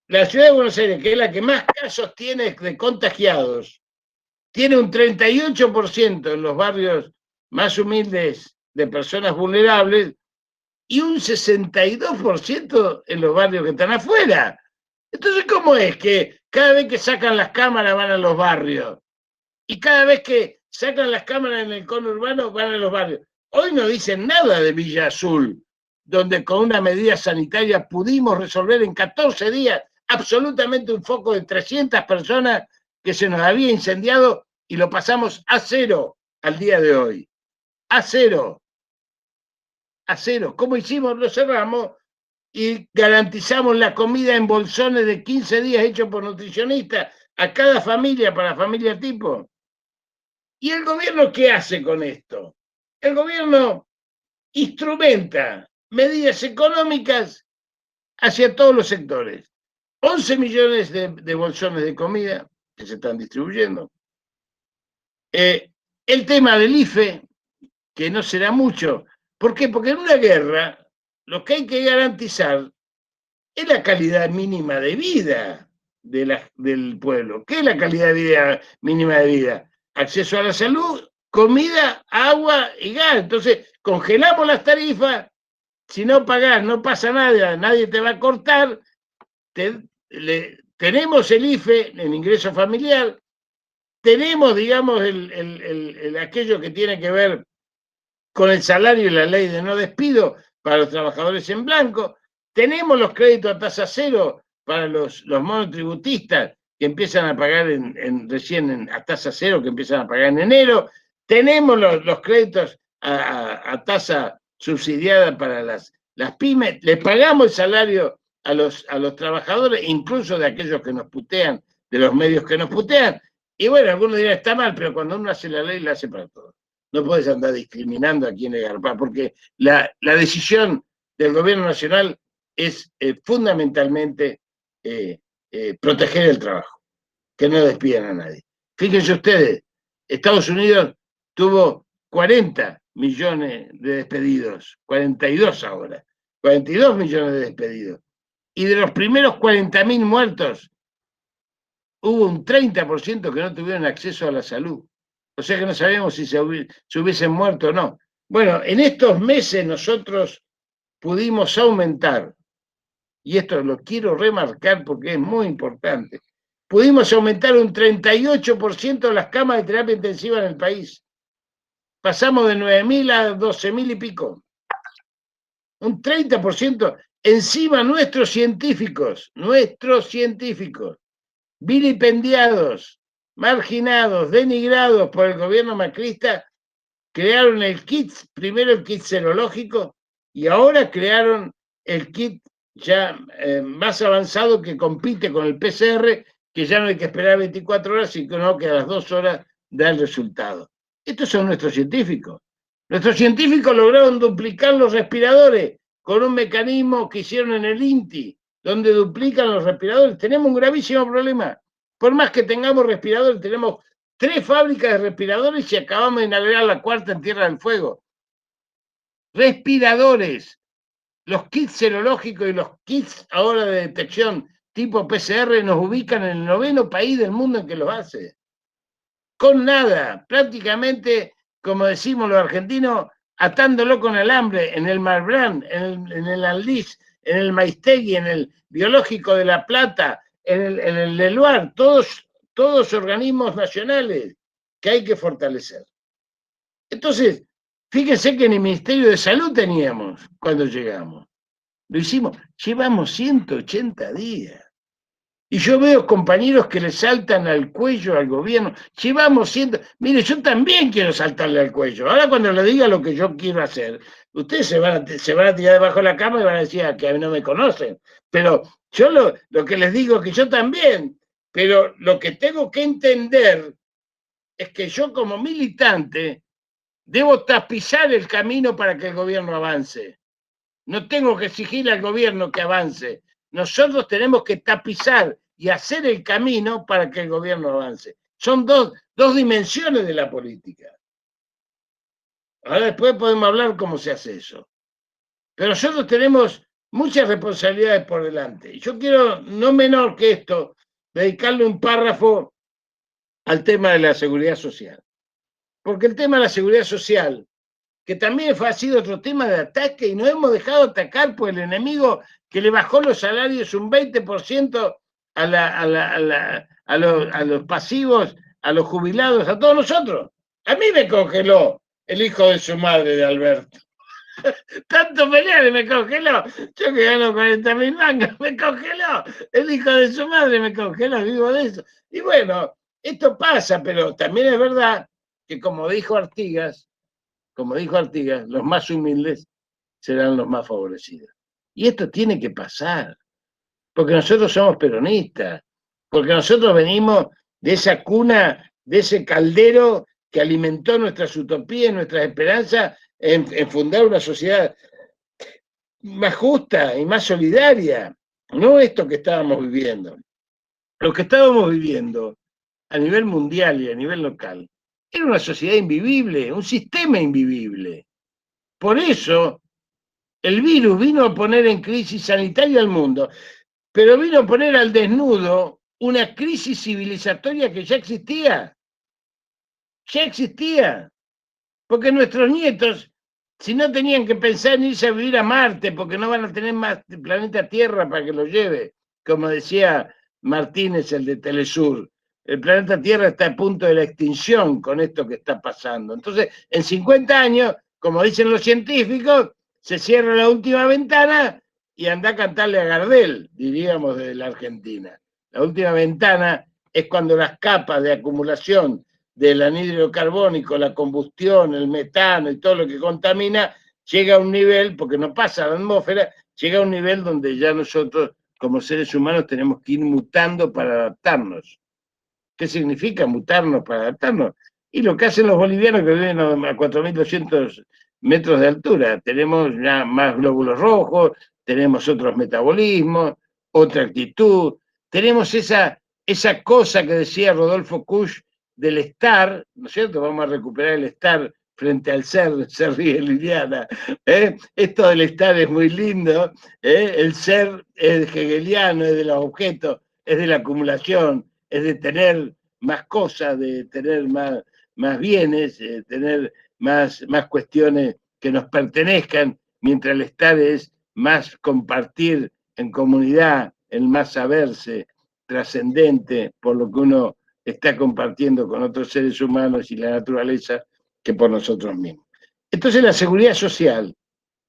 Speaker 3: la ciudad de Buenos Aires, que es la que más casos tiene de contagiados, tiene un 38% en los barrios más humildes de personas vulnerables y un 62% en los barrios que están afuera. Entonces, ¿cómo es que cada vez que sacan las cámaras van a los barrios? Y cada vez que sacan las cámaras en el conurbano van a los barrios. Hoy no dicen nada de Villa Azul, donde con una medida sanitaria pudimos resolver en 14 días absolutamente un foco de 300 personas que se nos había incendiado y lo pasamos a cero al día de hoy. A cero. A cero. ¿Cómo hicimos? Lo cerramos y garantizamos la comida en bolsones de 15 días hechos por nutricionistas a cada familia, para familia tipo. ¿Y el gobierno qué hace con esto? El gobierno instrumenta medidas económicas hacia todos los sectores. 11 millones de bolsones de comida que se están distribuyendo. El tema del IFE, que no será mucho. ¿Por qué? Porque en una guerra lo que hay que garantizar es la calidad mínima de vida del pueblo. ¿Qué es la calidad de vida mínima de vida? Acceso a la salud, comida, agua y gas. Entonces, congelamos las tarifas. Si no pagás, no pasa nada, nadie te va a cortar. Tenemos el IFE, el ingreso familiar. Tenemos, digamos, aquello que tiene que ver con el salario y la ley de no despido para los trabajadores en blanco. Tenemos los créditos a tasa cero para los monotributistas que empiezan a pagar recién a tasa cero, que empiezan a pagar en enero. Tenemos los créditos a tasa subsidiada para las pymes. Le pagamos el salario a los trabajadores, incluso de aquellos que nos putean, de los medios que nos putean. Y bueno, algunos dirán, está mal, pero cuando uno hace la ley, la hace para todos. No puedes andar discriminando a quien le garpa, porque la decisión del gobierno nacional es fundamentalmente proteger el trabajo, que no despidan a nadie. Fíjense ustedes, Estados Unidos tuvo 40 millones de despedidos, 42 ahora, 42 millones de despedidos. Y de los primeros 40.000 muertos, hubo un 30% que no tuvieron acceso a la salud. O sea que no sabemos si se hubiesen muerto o no. Bueno, en estos meses nosotros pudimos aumentar, y esto lo quiero remarcar porque es muy importante, pudimos aumentar un 38% las camas de terapia intensiva en el país. Pasamos de 9.000 a 12.000 y pico. Un 30%. Encima nuestros científicos, vilipendiados, marginados, denigrados por el gobierno macrista, crearon el kit, primero el kit serológico, y ahora crearon el kit ya más avanzado que compite con el PCR, que ya no hay que esperar 24 horas, sino que a las 2 horas da el resultado. Estos son nuestros científicos. Nuestros científicos lograron duplicar los respiradores con un mecanismo que hicieron en el INTI, donde duplican los respiradores. Tenemos un gravísimo problema. Por más que tengamos respiradores, tenemos 3 fábricas de respiradores y acabamos de inaugurar la 4ª en Tierra del Fuego. Respiradores. Los kits serológicos y los kits ahora de detección tipo PCR nos ubican en el 9º país del mundo en que los hace. Con nada, prácticamente, como decimos los argentinos, atándolo con alambre en el Malbrán, en el Anlis, en el Maistegui, en el Biológico de La Plata, en el Leluar, todos organismos nacionales que hay que fortalecer. Entonces, fíjense que en el Ministerio de Salud teníamos cuando llegamos. Lo hicimos. Llevamos 180 días. Y yo veo compañeros que le saltan al cuello al gobierno. Llevamos 100... Mire, yo también quiero saltarle al cuello. Ahora cuando le diga lo que yo quiero hacer, ustedes se van a tirar debajo de la cama y van a decir que a mí no me conocen. Pero yo lo que les digo es que yo también. Pero lo que tengo que entender es que yo como militante debo tapizar el camino para que el gobierno avance. No tengo que exigirle al gobierno que avance. Nosotros tenemos que tapizar y hacer el camino para que el gobierno avance. Son dos dimensiones de la política. Ahora después podemos hablar cómo se hace eso. Pero nosotros tenemos muchas responsabilidades por delante. Y yo quiero, no menor que esto, dedicarle un párrafo al tema de la seguridad social. Porque el tema de la seguridad social, que también ha sido otro tema de ataque, y no hemos dejado atacar por el enemigo que le bajó los salarios un 20% a los pasivos, a los jubilados, a todos nosotros. A mí me congeló el hijo de su madre, de Alberto. Tanto pelear y me congeló. Yo que gano 40.000 mangas, me congeló. El hijo de su madre me congeló, digo de eso. Y bueno, esto pasa, pero también es verdad que como dijo Artigas, los más humildes serán los más favorecidos. Y esto tiene que pasar, porque nosotros somos peronistas, porque nosotros venimos de esa cuna, de ese caldero que alimentó nuestras utopías, nuestras esperanzas en fundar una sociedad más justa y más solidaria, no esto que estábamos viviendo. Lo que estábamos viviendo a nivel mundial y a nivel local era una sociedad invivible, un sistema invivible. Por eso el virus vino a poner en crisis sanitaria al mundo, pero vino a poner al desnudo una crisis civilizatoria que ya existía. Ya existía. Porque nuestros nietos, si no tenían que pensar en irse a vivir a Marte, porque no van a tener más planeta Tierra para que lo lleve, como decía Martínez, el de Telesur, el planeta Tierra está a punto de la extinción con esto que está pasando. Entonces, en 50 años, como dicen los científicos, se cierra la última ventana y anda a cantarle a Gardel, diríamos, desde la Argentina. La última ventana es cuando las capas de acumulación del anhídrido carbónico, la combustión, el metano y todo lo que contamina, llega a un nivel, porque no pasa a la atmósfera, llega a un nivel donde ya nosotros, como seres humanos, tenemos que ir mutando para adaptarnos. ¿Qué significa mutarnos para adaptarnos? Y lo que hacen los bolivianos que viven a 4.200 metros de altura. Tenemos ya más glóbulos rojos, tenemos otros metabolismos, otra actitud, tenemos esa cosa que decía Rodolfo Kusch del estar, ¿no es cierto? Vamos a recuperar el estar frente al ser, se ríe Liliana. Esto del estar es muy lindo, el ser es hegeliano, es de los objetos, es de la acumulación, es de tener más cosas, de tener más bienes, tener más cuestiones que nos pertenezcan, mientras el estar es más compartir en comunidad, el más saberse, trascendente por lo que uno está compartiendo con otros seres humanos y la naturaleza que por nosotros mismos. Entonces la seguridad social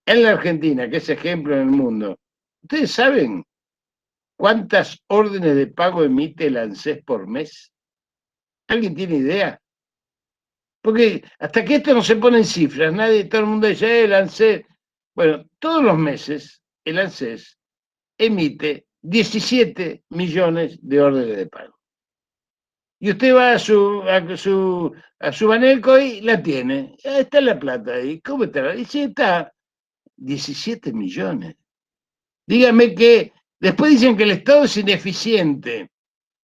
Speaker 3: en la Argentina, que es ejemplo en el mundo, ¿ustedes saben cuántas órdenes de pago emite el ANSES por mes? ¿Alguien tiene idea? Porque hasta que esto no se pone en cifras, todo el mundo dice, el ANSES. Bueno, todos los meses el ANSES emite 17 millones de órdenes de pago. Y usted va a su Banelco y la tiene. Ahí está la plata ahí. ¿Cómo está? Y sí, está 17 millones. Dígame que después dicen que el Estado es ineficiente.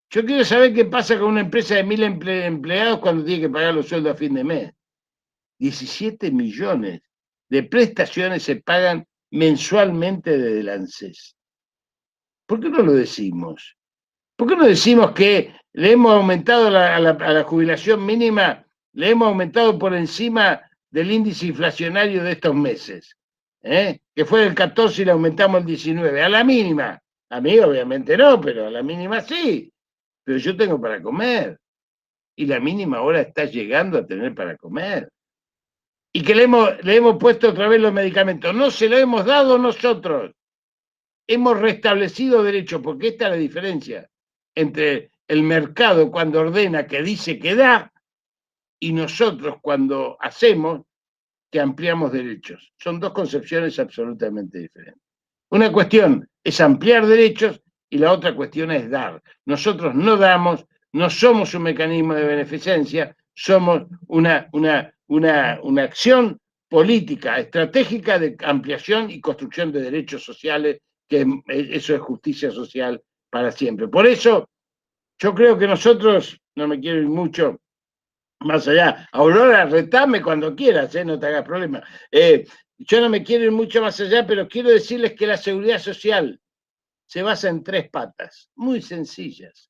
Speaker 3: Yo quiero saber qué pasa con una empresa de 1000 empleados cuando tiene que pagar los sueldos a fin de mes. 17 millones de prestaciones se pagan mensualmente desde el ANSES. ¿Por qué no lo decimos? ¿Por qué no decimos que le hemos aumentado a la jubilación mínima, le hemos aumentado por encima del índice inflacionario de estos meses? Que fue del 14 y le aumentamos el 19, a la mínima. A mí obviamente no, pero a la mínima sí. Pero yo tengo para comer. Y la mínima ahora está llegando a tener para comer. Y que le hemos puesto otra vez los medicamentos. No se lo hemos dado nosotros. Hemos restablecido derechos, porque esta es la diferencia entre el mercado cuando ordena que dice que da y nosotros cuando hacemos que ampliamos derechos. Son dos concepciones absolutamente diferentes. Una cuestión es ampliar derechos y la otra cuestión es dar. Nosotros no damos, no somos un mecanismo de beneficencia, somos una acción política, estratégica de ampliación y construcción de derechos sociales, que eso es justicia social para siempre. Por eso, yo creo que nosotros, no me quiero ir mucho más allá. Aurora, retame cuando quieras, no te hagas problema. Yo no me quiero ir mucho más allá, pero quiero decirles que la seguridad social se basa en 3 patas, muy sencillas.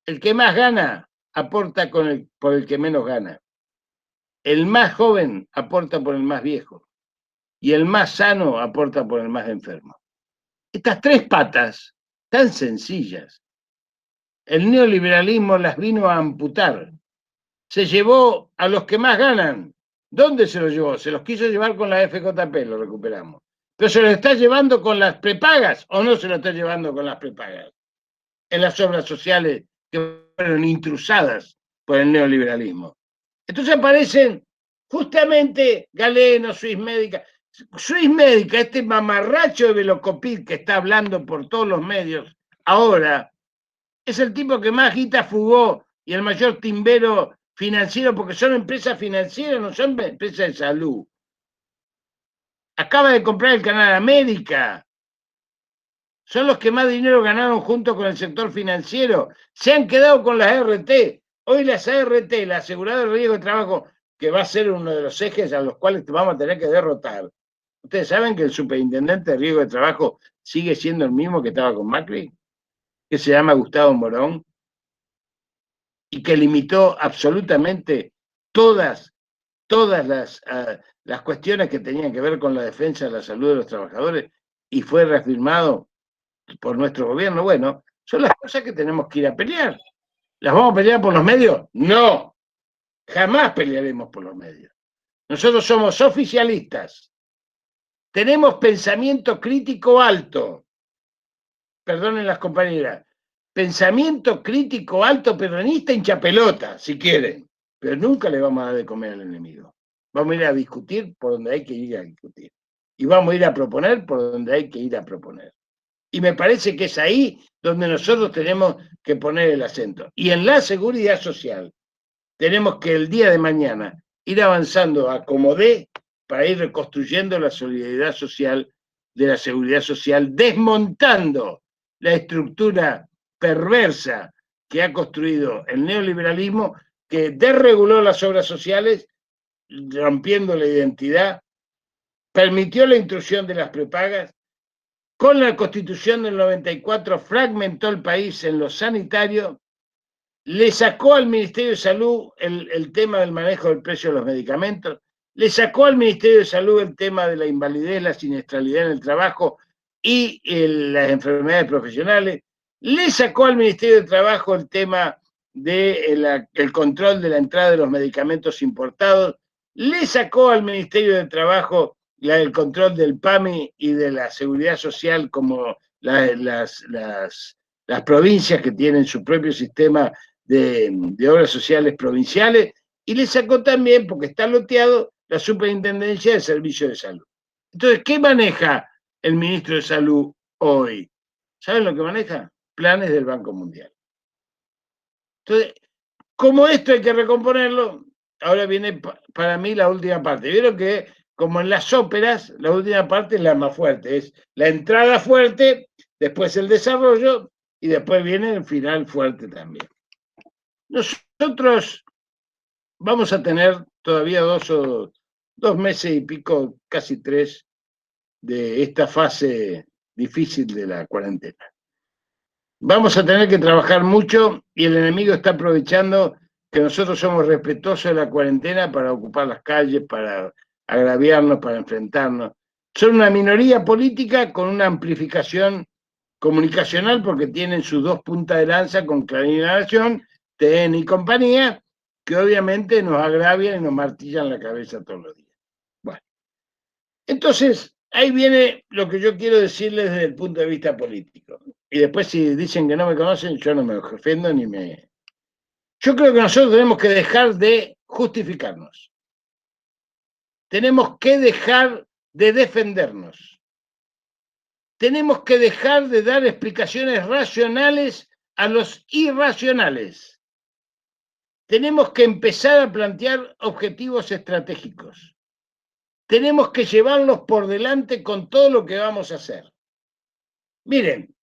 Speaker 3: El que más gana aporta por el que menos gana. El más joven aporta por el más viejo. Y el más sano aporta por el más enfermo. Estas 3 patas, tan sencillas, el neoliberalismo las vino a amputar. Se llevó a los que más ganan. ¿Dónde se los llevó? Se los quiso llevar con la FJP, lo recuperamos. ¿Pero se los está llevando con las prepagas o no se lo está llevando con las prepagas? En las obras sociales que fueron intrusadas por el neoliberalismo. Entonces aparecen justamente Galeno, Swiss Médica. Swiss Médica, este mamarracho de Velocopil que está hablando por todos los medios ahora, es el tipo que más guita fugó y el mayor timbero financiero, porque son empresas financieras, no son empresas de salud. Acaba de comprar el Canal América. Son los que más dinero ganaron junto con el sector financiero. Se han quedado con las ART. Hoy las ART, la aseguradora de riesgo de trabajo, que va a ser uno de los ejes a los cuales vamos a tener que derrotar. Ustedes saben que el superintendente de riesgo de trabajo sigue siendo el mismo que estaba con Macri, que se llama Gustavo Morón, y que limitó absolutamente todas las cuestiones que tenían que ver con la defensa de la salud de los trabajadores, y fue reafirmado por nuestro gobierno. Bueno, son las cosas que tenemos que ir a pelear. ¿Las vamos a pelear por los medios? No, jamás pelearemos por los medios. Nosotros somos oficialistas, tenemos pensamiento crítico alto, perdonen las compañeras, pensamiento crítico alto peronista hincha pelota, si quieren, pero nunca le vamos a dar de comer al enemigo. Vamos a ir a discutir por donde hay que ir a discutir. Y vamos a ir a proponer por donde hay que ir a proponer. Y me parece que es ahí donde nosotros tenemos que poner el acento. Y en la seguridad social tenemos que el día de mañana ir avanzando a como dé para ir reconstruyendo la solidaridad social de la seguridad social, desmontando la estructura perversa que ha construido el neoliberalismo, que desreguló las obras sociales, rompiendo la identidad, permitió la intrusión de las prepagas, con la Constitución del 94 fragmentó el país en lo sanitario, le sacó al Ministerio de Salud el tema del manejo del precio de los medicamentos, le sacó al Ministerio de Salud el tema de la invalidez, la siniestralidad en el trabajo y las enfermedades profesionales, le sacó al Ministerio de Trabajo el tema del control de la entrada de los medicamentos importados, le sacó al Ministerio de Trabajo el control del PAMI y de la seguridad social, como las provincias que tienen su propio sistema de obras sociales provinciales, y le sacó también, porque está loteado, la Superintendencia de Servicios de Salud. Entonces, ¿qué maneja el ministro de Salud hoy? ¿Saben lo que maneja? Planes del Banco Mundial. Entonces, como esto hay que recomponerlo, ahora viene para mí la última parte. Vieron que, como en las óperas, la última parte es la más fuerte. Es la entrada fuerte, después el desarrollo y después viene el final fuerte también. Nosotros vamos a tener todavía 2 meses y pico, casi 3, de esta fase difícil de la cuarentena. Vamos a tener que trabajar mucho y el enemigo está aprovechando que nosotros somos respetuosos de la cuarentena para ocupar las calles, para agraviarnos, para enfrentarnos. Son una minoría política con una amplificación comunicacional porque tienen sus 2 puntas de lanza con Clarín y La Nación, TN y compañía, que obviamente nos agravian y nos martillan la cabeza todos los días. Bueno, entonces ahí viene lo que yo quiero decirles desde el punto de vista político. Y después si dicen que no me conocen, yo no me ofendo ni me... Yo creo que nosotros tenemos que dejar de justificarnos. Tenemos que dejar de defendernos. Tenemos que dejar de dar explicaciones racionales a los irracionales. Tenemos que empezar a plantear objetivos estratégicos. Tenemos que llevarlos por delante con todo lo que vamos a hacer. Miren,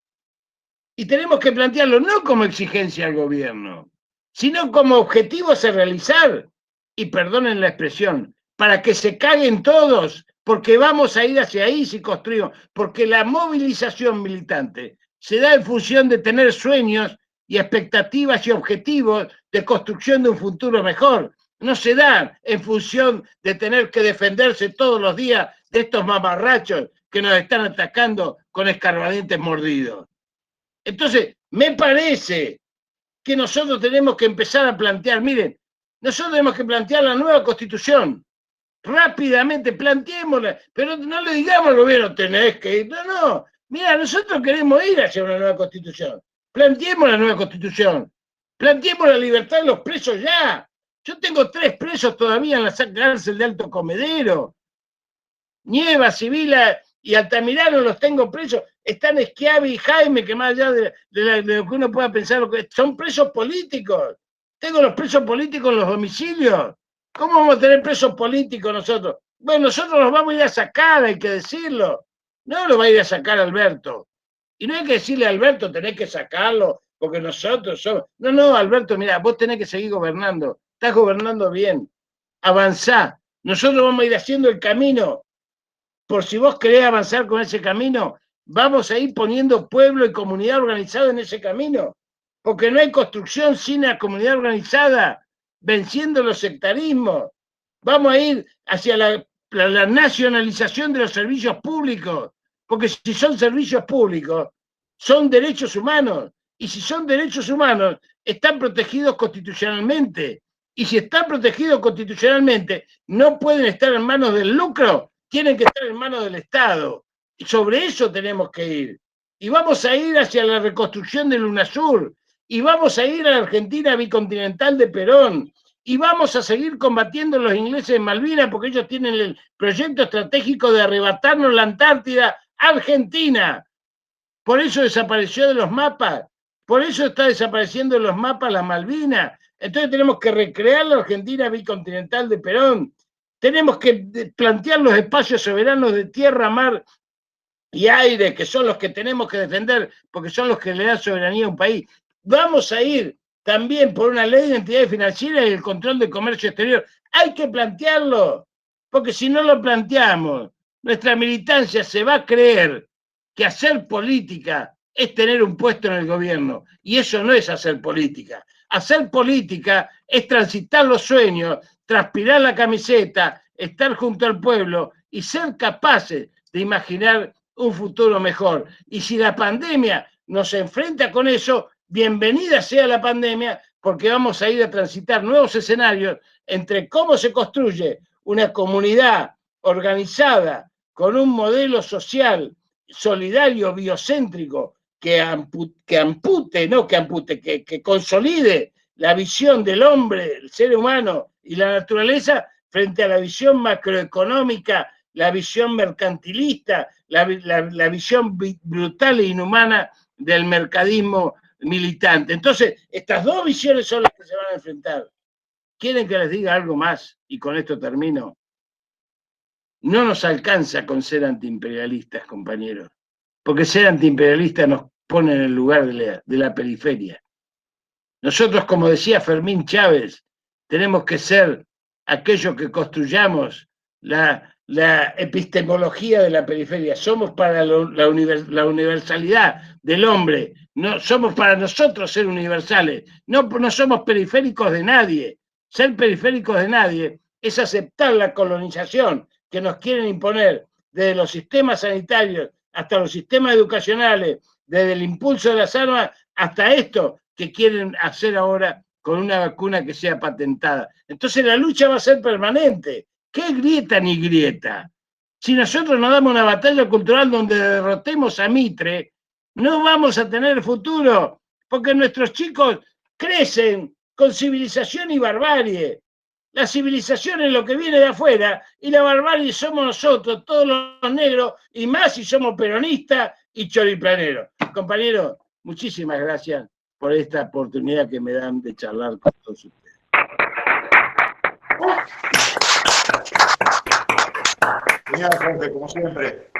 Speaker 3: y tenemos que plantearlo no como exigencia al gobierno, sino como objetivos a realizar, y perdonen la expresión, para que se caguen todos, porque vamos a ir hacia ahí si construimos, porque la movilización militante se da en función de tener sueños y expectativas y objetivos de construcción de un futuro mejor. No se da en función de tener que defenderse todos los días de estos mamarrachos que nos están atacando con escarbadientes mordidos. Entonces, me parece que nosotros tenemos que empezar a plantear, miren, nosotros tenemos que plantear la nueva Constitución. Rápidamente, planteémosla, pero no le digamos al gobierno, tenés que ir. No, mira, nosotros queremos ir hacia una nueva Constitución. Planteemos la nueva Constitución. Planteemos la libertad de los presos ya. Yo tengo 3 presos todavía en la cárcel de Alto Comedero. Nieva, Sibila y Altamirano los tengo presos. Están Schiavi y Jaime, que más allá de lo que uno pueda pensar, son presos políticos. Tengo los presos políticos en los domicilios. ¿Cómo vamos a tener presos políticos nosotros? Bueno, nosotros los vamos a ir a sacar, hay que decirlo. No lo va a ir a sacar Alberto. Y no hay que decirle a Alberto, tenés que sacarlo, porque nosotros somos... No, Alberto, mira, vos tenés que seguir gobernando. Estás gobernando bien. Avanzá. Nosotros vamos a ir haciendo el camino. Por si vos querés avanzar con ese camino, vamos a ir poniendo pueblo y comunidad organizada en ese camino. Porque no hay construcción sin la comunidad organizada, venciendo los sectarismos. Vamos a ir hacia la nacionalización de los servicios públicos, porque si son servicios públicos, son derechos humanos, y si son derechos humanos, están protegidos constitucionalmente, y si están protegidos constitucionalmente, no pueden estar en manos del lucro, tienen que estar en manos del Estado, y sobre eso tenemos que ir. Y vamos a ir hacia la reconstrucción del UNASUR, y vamos a ir a la Argentina bicontinental de Perón, y vamos a seguir combatiendo a los ingleses en Malvinas porque ellos tienen el proyecto estratégico de arrebatarnos la Antártida Argentina. Por eso desapareció de los mapas, por eso está desapareciendo de los mapas la Malvinas. Entonces tenemos que recrear la Argentina bicontinental de Perón. Tenemos que plantear los espacios soberanos de tierra, mar y aire, que son los que tenemos que defender porque son los que le dan soberanía a un país. Vamos a ir también por una ley de entidades financieras y el control del comercio exterior. Hay que plantearlo, porque si no lo planteamos, nuestra militancia se va a creer que hacer política es tener un puesto en el gobierno, y eso no es hacer política. Hacer política es transitar los sueños, transpirar la camiseta, estar junto al pueblo y ser capaces de imaginar un futuro mejor. Y si la pandemia nos enfrenta con eso, bienvenida sea la pandemia, porque vamos a ir a transitar nuevos escenarios entre cómo se construye una comunidad organizada con un modelo social, solidario, biocéntrico, que consolide la visión del hombre, el ser humano y la naturaleza frente a la visión macroeconómica, la visión mercantilista, la visión brutal e inhumana del mercadismo militante. Entonces, estas dos visiones son las que se van a enfrentar. ¿Quieren que les diga algo más? Y con esto termino. No nos alcanza con ser antiimperialistas, compañeros, porque ser antiimperialista nos pone en el lugar de la periferia. Nosotros, como decía Fermín Chávez, tenemos que ser aquellos que construyamos la epistemología de la periferia. Somos para la universalidad del hombre, no, somos para nosotros ser universales, no somos periféricos de nadie. Ser periféricos de nadie es aceptar la colonización que nos quieren imponer desde los sistemas sanitarios hasta los sistemas educacionales, desde el impulso de las armas hasta esto que quieren hacer ahora con una vacuna que sea patentada. Entonces la lucha va a ser permanente. ¿Qué grieta ni grieta? Si nosotros no damos una batalla cultural donde derrotemos a Mitre, no vamos a tener futuro, porque nuestros chicos crecen con civilización y barbarie. La civilización es lo que viene de afuera y la barbarie somos nosotros, todos los negros, y más si somos peronistas y choriplaneros. Compañeros, muchísimas gracias por esta oportunidad que me dan de charlar con todos ustedes.
Speaker 1: Genial, Jorge, como siempre.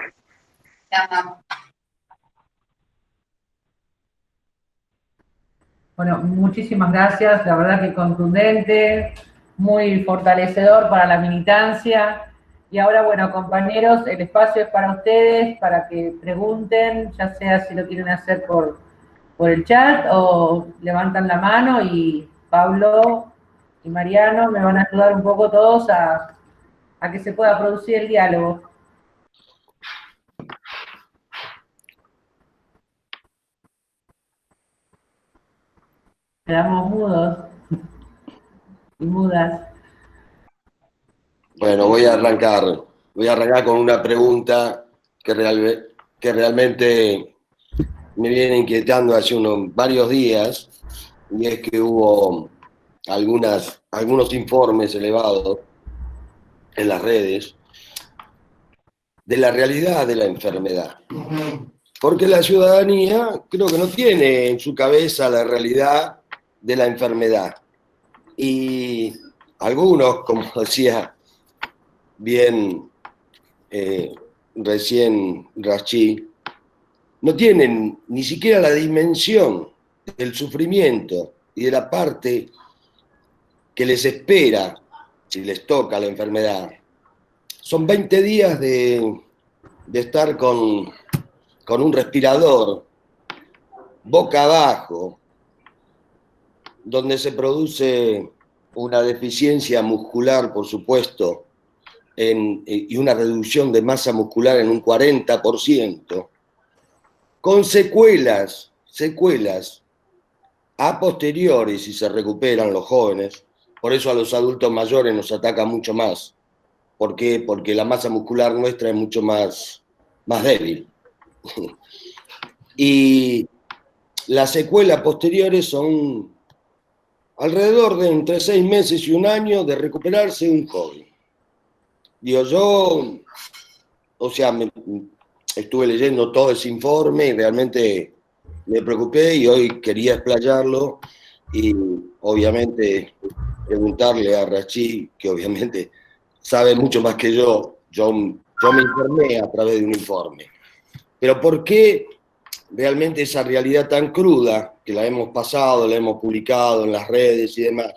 Speaker 4: Bueno, muchísimas gracias, la verdad que contundente, muy fortalecedor para la militancia. Y ahora, bueno, compañeros, el espacio es para ustedes, para que pregunten, ya sea si lo quieren hacer por el chat o levantan la mano, y Pablo y Mariano me van a ayudar un poco todos a que se pueda producir el diálogo. Quedamos mudos y mudas.
Speaker 8: Bueno, voy a arrancar con una pregunta que realmente me viene inquietando hace varios días, y es que hubo algunos informes elevados en las redes de la realidad de la enfermedad. Porque la ciudadanía creo que no tiene en su cabeza la realidad de la enfermedad. Y algunos, como decía bien recién Rachid, no tienen ni siquiera la dimensión del sufrimiento y de la parte que les espera si les toca la enfermedad. Son 20 días de estar con un respirador boca abajo, donde se produce una deficiencia muscular, por supuesto, y una reducción de masa muscular en un 40%, con secuelas a posteriori si se recuperan los jóvenes. Por eso a los adultos mayores nos ataca mucho más. ¿Por qué? Porque la masa muscular nuestra es mucho más débil. Y las secuelas posteriores son alrededor de entre 6 meses y 1 año de recuperarse un joven. Digo, yo, o sea, estuve leyendo todo ese informe y realmente me preocupé, y hoy quería explayarlo y obviamente preguntarle a Rachid, que obviamente sabe mucho más que yo me informé a través de un informe. Pero ¿por qué realmente esa realidad tan cruda, que la hemos pasado, la hemos publicado en las redes y demás,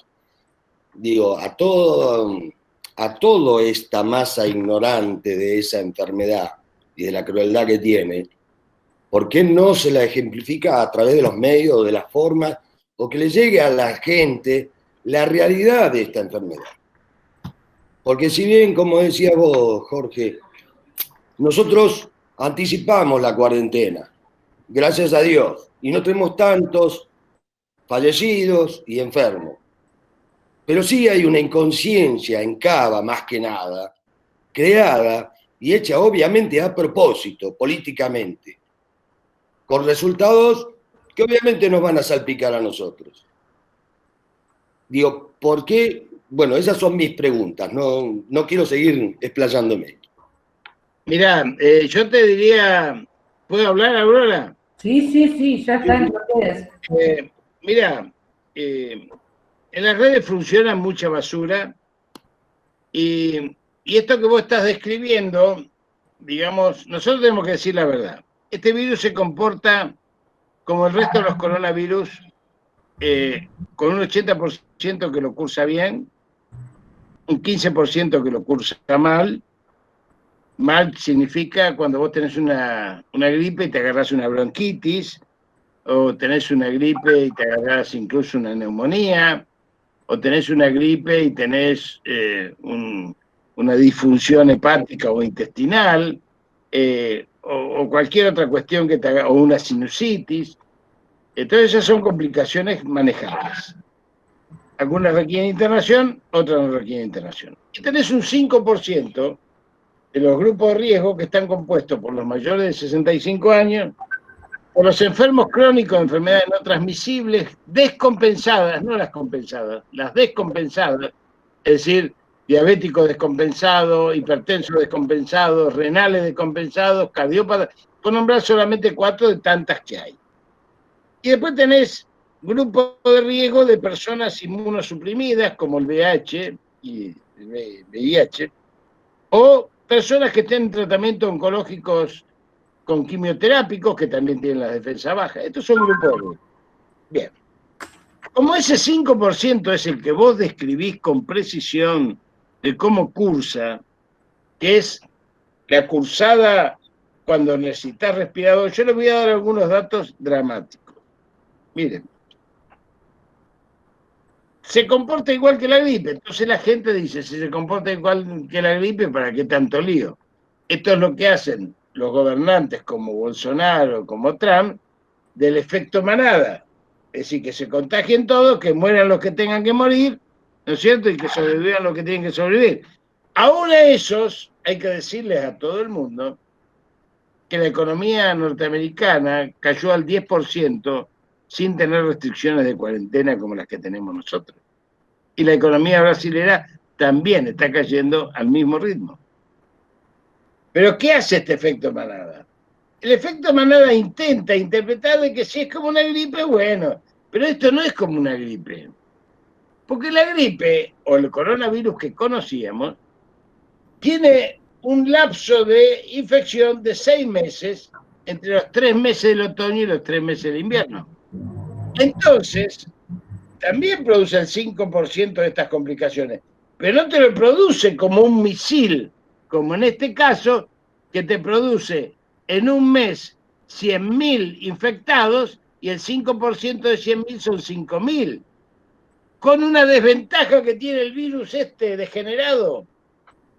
Speaker 8: digo, a toda esta masa ignorante de esa enfermedad y de la crueldad que tiene, ¿por qué no se la ejemplifica a través de los medios o de las formas, o que le llegue a la gente la realidad de esta enfermedad? Porque si bien, como decías vos, Jorge, nosotros anticipamos la cuarentena, gracias a Dios, y no tenemos tantos fallecidos y enfermos. Pero sí hay una inconsciencia en Cava, más que nada, creada y hecha obviamente a propósito, políticamente, con resultados que obviamente nos van a salpicar a nosotros. Digo, ¿por qué? Bueno, esas son mis preguntas, no quiero seguir explayándome.
Speaker 3: Mirá, yo te diría, ¿puedo hablar, Aurora?
Speaker 4: Sí, ya está en ustedes.
Speaker 3: Mira, en las redes funciona mucha basura y esto que vos estás describiendo, digamos, nosotros tenemos que decir la verdad. Este virus se comporta como el resto de los coronavirus, con un 80% que lo cursa bien, un 15% que lo cursa mal. Mal significa cuando vos tenés una gripe y te agarrás una bronquitis, o tenés una gripe y te agarrás incluso una neumonía, o tenés una gripe y tenés una disfunción hepática o intestinal, o cualquier otra cuestión que te haga, o una sinusitis. Entonces esas son complicaciones manejables. Algunas requieren internación, otras no requieren internación. Y tenés un 5% de los grupos de riesgo que están compuestos por los mayores de 65 años, por los enfermos crónicos de enfermedades no transmisibles, descompensadas, no las compensadas, las descompensadas, es decir, diabéticos descompensados, hipertensos descompensados, renales descompensados, cardiópatas, por nombrar solamente 4 de tantas que hay. Y después tenés grupos de riesgo de personas inmunosuprimidas, como el VIH y el VIH, o personas que estén en tratamientos oncológicos con quimioterápicos, que también tienen la defensa baja. Estos son grupos de riesgo. Bien. Como ese 5% es el que vos describís con precisión de cómo cursa, que es la cursada cuando necesitas respirador, yo les voy a dar algunos datos dramáticos. Miren, se comporta igual que la gripe, entonces la gente dice, si se comporta igual que la gripe, ¿para qué tanto lío? Esto es lo que hacen los gobernantes como Bolsonaro, como Trump, del efecto manada. Es decir, que se contagien todos, que mueran los que tengan que morir, ¿no es cierto? Y que sobrevivan los que tienen que sobrevivir. Aún a esos hay que decirles a todo el mundo que la economía norteamericana cayó al 10% sin tener restricciones de cuarentena como las que tenemos nosotros. Y la economía brasilera también está cayendo al mismo ritmo. Pero ¿qué hace este efecto manada? El efecto manada intenta interpretar de que si es como una gripe, bueno, pero esto no es como una gripe. Porque la gripe, o el coronavirus que conocíamos, tiene un lapso de infección de 6 meses, entre los 3 meses del otoño y los 3 meses del invierno. Entonces, también produce el 5% de estas complicaciones, pero no te lo produce como un misil, como en este caso, que te produce en un mes 100.000 infectados y el 5% de 100.000 son 5.000. Con una desventaja que tiene el virus este degenerado,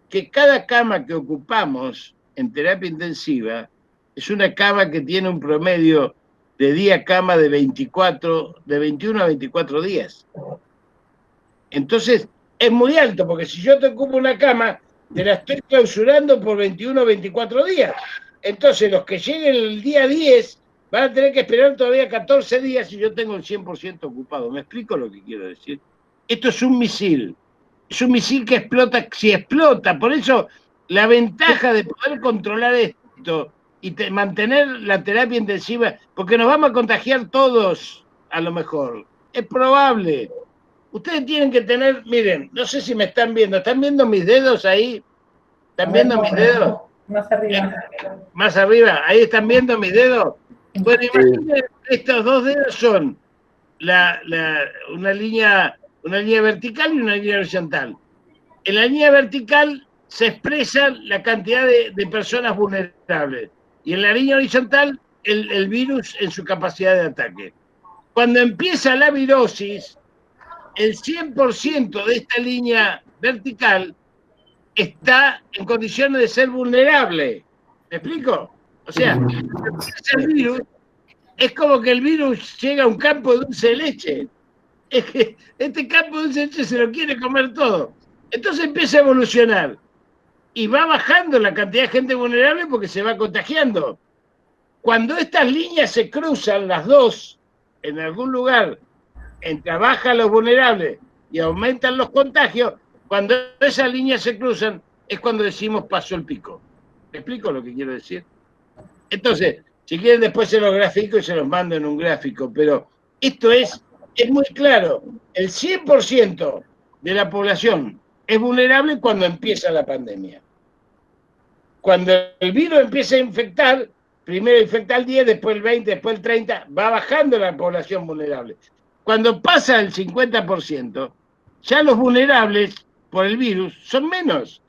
Speaker 3: que cada cama que ocupamos en terapia intensiva es una cama que tiene un promedio de día-cama de 21 a 24 días. Entonces, es muy alto, porque si yo te ocupo una cama, te la estoy clausurando por 21 o 24 días. Entonces, los que lleguen el día 10 van a tener que esperar todavía 14 días y yo tengo el 100% ocupado. ¿Me explico lo que quiero decir? Esto es un misil. Es un misil que explota si explota. Por eso, la ventaja de poder controlar esto y mantener la terapia intensiva, porque nos vamos a contagiar todos, a lo mejor. Es probable. Ustedes tienen que tener, miren, no sé si me están viendo mis dedos ahí? ¿Están viendo mis dedos?
Speaker 4: Más arriba.
Speaker 3: Más arriba, ahí están viendo mis dedos. Bueno, imagínense, estos 2 dedos son una línea vertical y una línea horizontal. En la línea vertical se expresa la cantidad de personas vulnerables y en la línea horizontal el virus en su capacidad de ataque. Cuando empieza la virosis, el 100% de esta línea vertical está en condiciones de ser vulnerable. ¿Me explico? O sea, el virus es como que el virus llega a un campo de dulce de leche. Es que este campo de dulce de leche se lo quiere comer todo. Entonces empieza a evolucionar y va bajando la cantidad de gente vulnerable porque se va contagiando. Cuando estas líneas se cruzan, las dos, en algún lugar, entre bajan los vulnerables y aumentan los contagios, cuando esas líneas se cruzan, es cuando decimos pasó el pico. ¿Me explico lo que quiero decir? Entonces, Si quieren después se los grafico y se los mando en un gráfico, pero esto es muy claro. El 100% de la población es vulnerable cuando empieza la pandemia. Cuando el virus empieza a infectar, primero infecta el 10, después el 20, después el 30, va bajando la población vulnerable. Cuando pasa el 50%, ya los vulnerables por el virus son menos.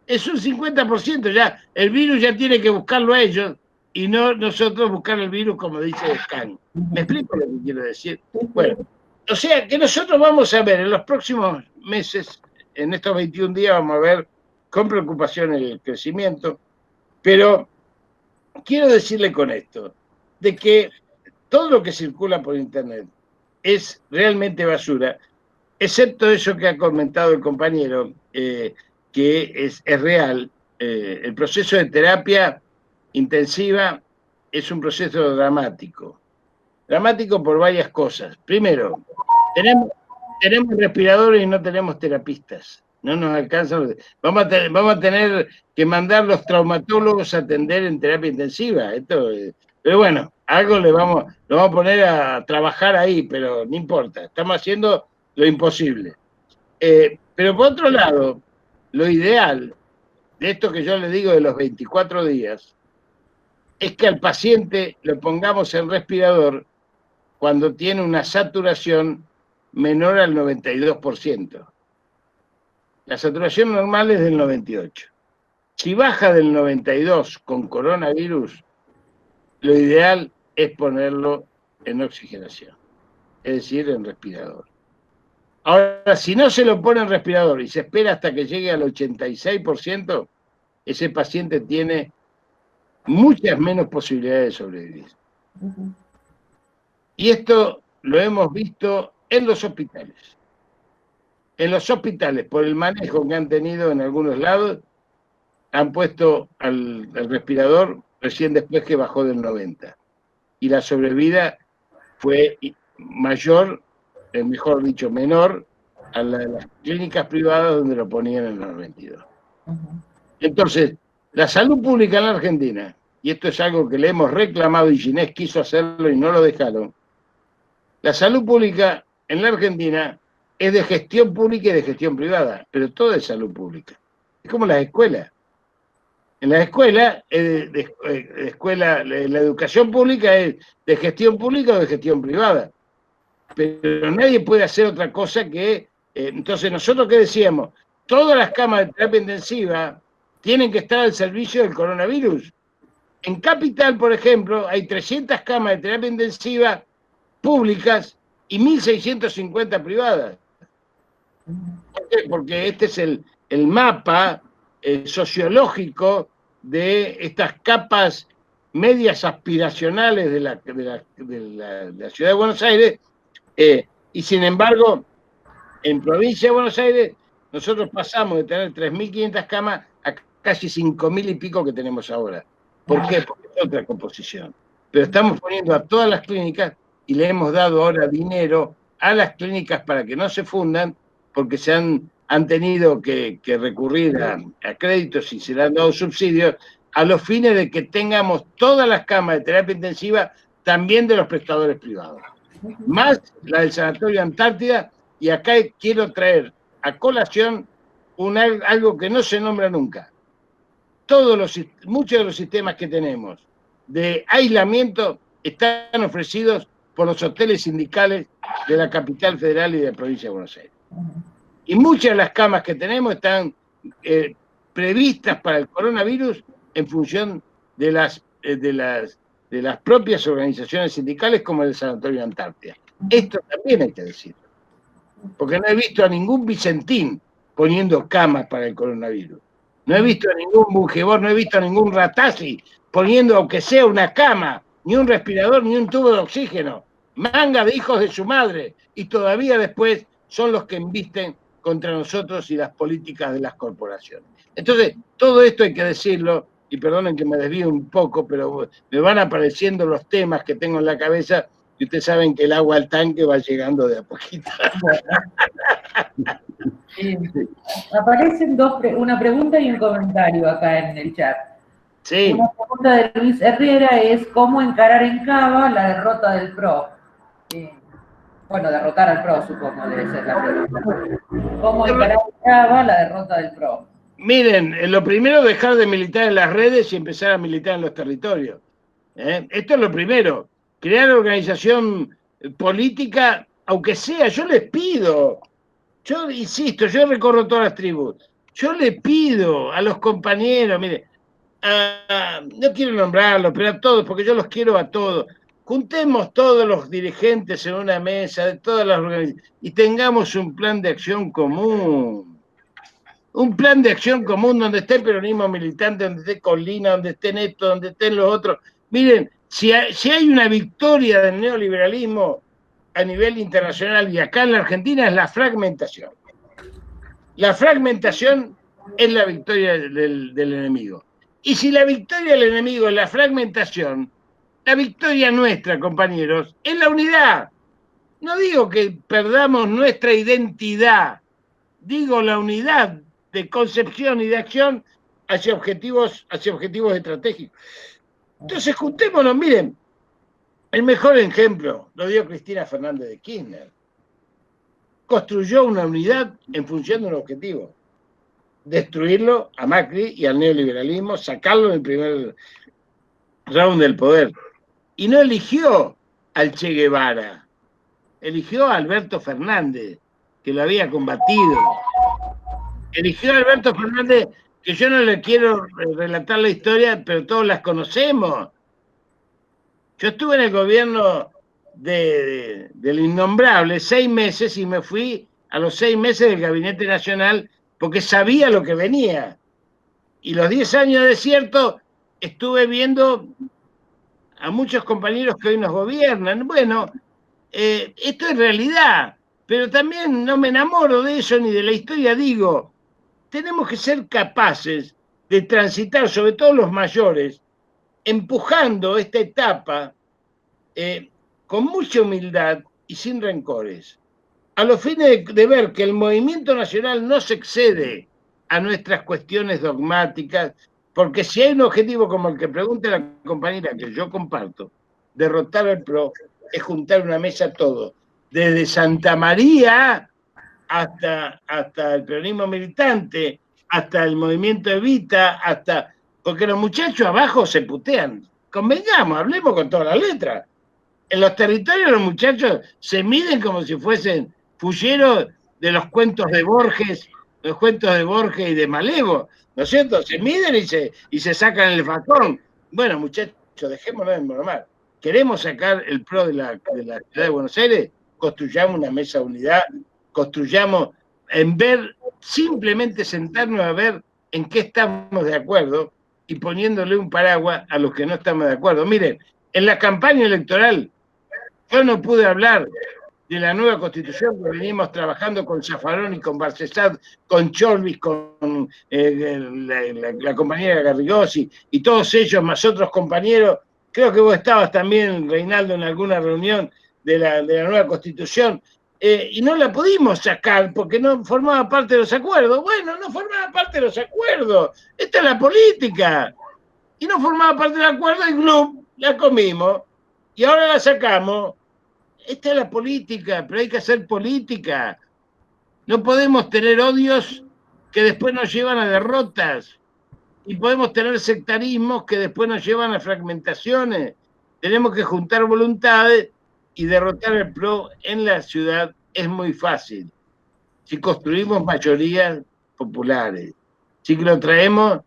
Speaker 3: Es un 50%, ya el virus ya tiene que buscarlo a ellos y no nosotros buscar el virus, como dice Scan. ¿Me explico lo que quiero decir? Bueno, o sea que nosotros vamos a ver en los próximos meses, en estos 21 días, vamos a ver con preocupación el crecimiento, pero quiero decirle con esto, de que todo lo que circula por Internet es realmente basura, excepto eso que ha comentado el compañero, que es real. El proceso de terapia intensiva es un proceso dramático. Dramático por varias cosas. Primero, tenemos respiradores y no tenemos terapistas. No nos alcanza. Vamos a tener que mandar los traumatólogos a atender en terapia intensiva. Pero bueno, algo lo vamos a poner a trabajar ahí, pero no importa. Estamos haciendo lo imposible. Pero por otro lado, lo ideal de esto que yo le digo de los 24 días es que al paciente lo pongamos en respirador cuando tiene una saturación menor al 92%. La saturación normal es del 98%. Si baja del 92% con coronavirus, lo ideal es ponerlo en oxigenación, es decir, en respirador. Ahora, si no se lo pone en respirador y se espera hasta que llegue al 86%, ese paciente tiene muchas menos posibilidades de sobrevivir. Y esto lo hemos visto en los hospitales. En los hospitales, por el manejo que han tenido en algunos lados, han puesto al respirador recién después que bajó del 90%. Y la sobrevida fue mayor, mejor dicho, menor, a la de las clínicas privadas donde lo ponían en el 92%. Entonces, la salud pública en la Argentina, y esto es algo que le hemos reclamado y Ginés quiso hacerlo y no lo dejaron, la salud pública en la Argentina es de gestión pública y de gestión privada, pero todo es salud pública. Es como las escuelas. En las escuelas, la educación pública es de gestión pública o de gestión privada. Pero nadie puede hacer otra cosa que... entonces, ¿nosotros qué decíamos? Todas las camas de terapia intensiva tienen que estar al servicio del coronavirus. En Capital, por ejemplo, hay 300 camas de terapia intensiva públicas y 1.650 privadas. ¿Por qué? Porque este es el mapa sociológico de estas capas medias aspiracionales de la ciudad de Buenos Aires, y sin embargo, en provincia de Buenos Aires, nosotros pasamos de tener 3.500 camas a casi 5.000 y pico que tenemos ahora. ¿Por qué? Porque es otra composición. Pero estamos poniendo a todas las clínicas y le hemos dado ahora dinero a las clínicas para que no se fundan, porque se han tenido que recurrir a créditos y se le han dado subsidios a los fines de que tengamos todas las camas de terapia intensiva también de los prestadores privados. Más la del Sanatorio Antártida, y acá quiero traer a colación algo que no se nombra nunca. Muchos de los sistemas que tenemos de aislamiento están ofrecidos por los hoteles sindicales de la capital federal y de la provincia de Buenos Aires. Y muchas de las camas que tenemos están previstas para el coronavirus en función de las propias organizaciones sindicales, como el Sanatorio Antártida. Esto también hay que decirlo, porque no he visto a ningún Vicentín poniendo camas para el coronavirus. No he visto a ningún Bungebor, no he visto a ningún Ratazzi poniendo, aunque sea una cama, ni un respirador, ni un tubo de oxígeno. Manga de hijos de su madre. Y todavía después son los que embisten contra nosotros y las políticas de las corporaciones. Entonces, todo esto hay que decirlo, y perdonen que me desvíe un poco, pero me van apareciendo los temas que tengo en la cabeza, y ustedes saben que el agua al tanque va llegando de a poquito.
Speaker 4: Aparecen una pregunta y un comentario acá en el chat.
Speaker 3: Sí.
Speaker 4: Una pregunta de Luis Herrera es ¿cómo encarar en Cava la derrota del PRO? Bueno, derrotar al PRO, supongo, debe ser la pregunta. ¿Cómo encarar en Cava la derrota del PRO?
Speaker 3: Miren, lo primero es dejar de militar en las redes y empezar a militar en los territorios. Esto es lo primero. Crear organización política, aunque sea, yo les pido, yo insisto, yo recorro todas las tribus, yo le pido a los compañeros, mire, no quiero nombrarlos, pero a todos, porque yo los quiero a todos. Juntemos todos los dirigentes en una mesa de todas las organizaciones y tengamos un plan de acción común. Un plan de acción común donde esté el peronismo militante, donde esté Colina, donde estén estos, donde estén los otros. Miren, si hay una victoria del neoliberalismo a nivel internacional y acá en la Argentina es la fragmentación. La fragmentación es la victoria del enemigo. Y si la victoria del enemigo es la fragmentación, la victoria nuestra, compañeros, es la unidad. No digo que perdamos nuestra identidad, digo la unidad de concepción y de acción hacia objetivos estratégicos. Entonces, juntémonos, miren, el mejor ejemplo lo dio Cristina Fernández de Kirchner. Construyó una unidad en función de un objetivo: destruirlo a Macri y al neoliberalismo, sacarlo en el primer round del poder. Y no eligió al Che Guevara, eligió a Alberto Fernández, que lo había combatido. Eligió a Alberto Fernández, que yo no le quiero relatar la historia, pero todos las conocemos. Yo estuve en el gobierno del innombrable 6 meses y me fui a los 6 meses del Gabinete Nacional porque sabía lo que venía. Y los 10 años de desierto estuve viendo a muchos compañeros que hoy nos gobiernan. Bueno, esto es realidad, pero también no me enamoro de eso ni de la historia, digo. Tenemos que ser capaces de transitar, sobre todo los mayores, empujando esta etapa con mucha humildad y sin rencores, a los fines de ver que el movimiento nacional no se excede a nuestras cuestiones dogmáticas, porque si hay un objetivo como el que pregunta la compañera, que yo comparto, derrotar al PRO, es juntar una mesa todo, desde Santa María hasta el peronismo militante, hasta el movimiento Evita, porque los muchachos abajo se putean. Convengamos, hablemos con todas las letras. En los territorios los muchachos se miden como si fuesen fulleros de los cuentos de Borges, y de Malevo, ¿no es cierto? Se miden y se sacan el facón. Bueno, muchachos, dejémonos de mormar. ¿Queremos sacar el PRO de la ciudad de Buenos Aires? Construyamos una mesa de unidad, construyamos simplemente sentarnos a ver en qué estamos de acuerdo y poniéndole un paraguas a los que no estamos de acuerdo. Miren, en la campaña electoral yo no pude hablar de la nueva constitución que venimos trabajando con Zaffaroni, con Barcesat, con Cholvis, con la compañera Garrigosi y todos ellos, más otros compañeros. Creo que vos estabas también, Reinaldo, en alguna reunión de la nueva constitución, y no la pudimos sacar porque no formaba parte de los acuerdos. Bueno, no formaba parte de los acuerdos. Esta es la política. Y no formaba parte del acuerdo y club, la comimos. Y ahora la sacamos. Esta es la política, pero hay que hacer política. No podemos tener odios que después nos llevan a derrotas. Y podemos tener sectarismos que después nos llevan a fragmentaciones. Tenemos que juntar voluntades y derrotar el PRO en la ciudad es muy fácil. Si construimos mayorías populares, si lo traemos,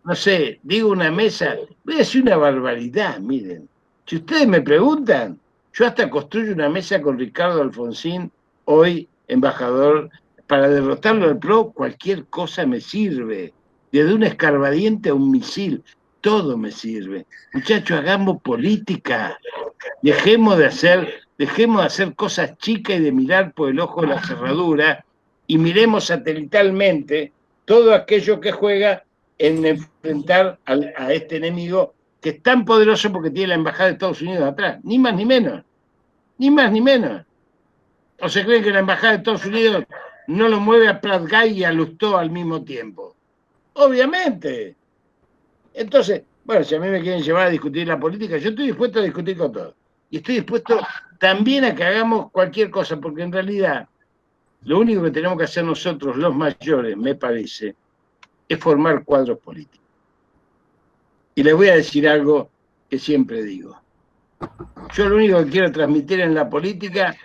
Speaker 3: no sé, digo una mesa, voy a decir una barbaridad, miren. Si ustedes me preguntan, yo hasta construyo una mesa con Ricardo Alfonsín, hoy embajador, para derrotarlo al PRO, cualquier cosa me sirve. Desde un escarbadiente a un misil, todo me sirve. Muchachos, hagamos política. Dejemos de hacer cosas chicas y de mirar por el ojo de la cerradura y miremos satelitalmente todo aquello que juega en enfrentar a este enemigo que es tan poderoso porque tiene la embajada de Estados Unidos atrás, ni más ni menos, ni más ni menos. ¿O se creen que la embajada de Estados Unidos no lo mueve a Prat Gay y a Lustó al mismo tiempo? Obviamente. Entonces, bueno, si a mí me quieren llevar a discutir la política, yo estoy dispuesto a discutir con todos. Y estoy dispuesto también a que hagamos cualquier cosa, porque en realidad lo único que tenemos que hacer nosotros, los mayores, me parece, es formar cuadros políticos. Y les voy a decir algo que siempre digo. Yo lo único que quiero transmitir en la política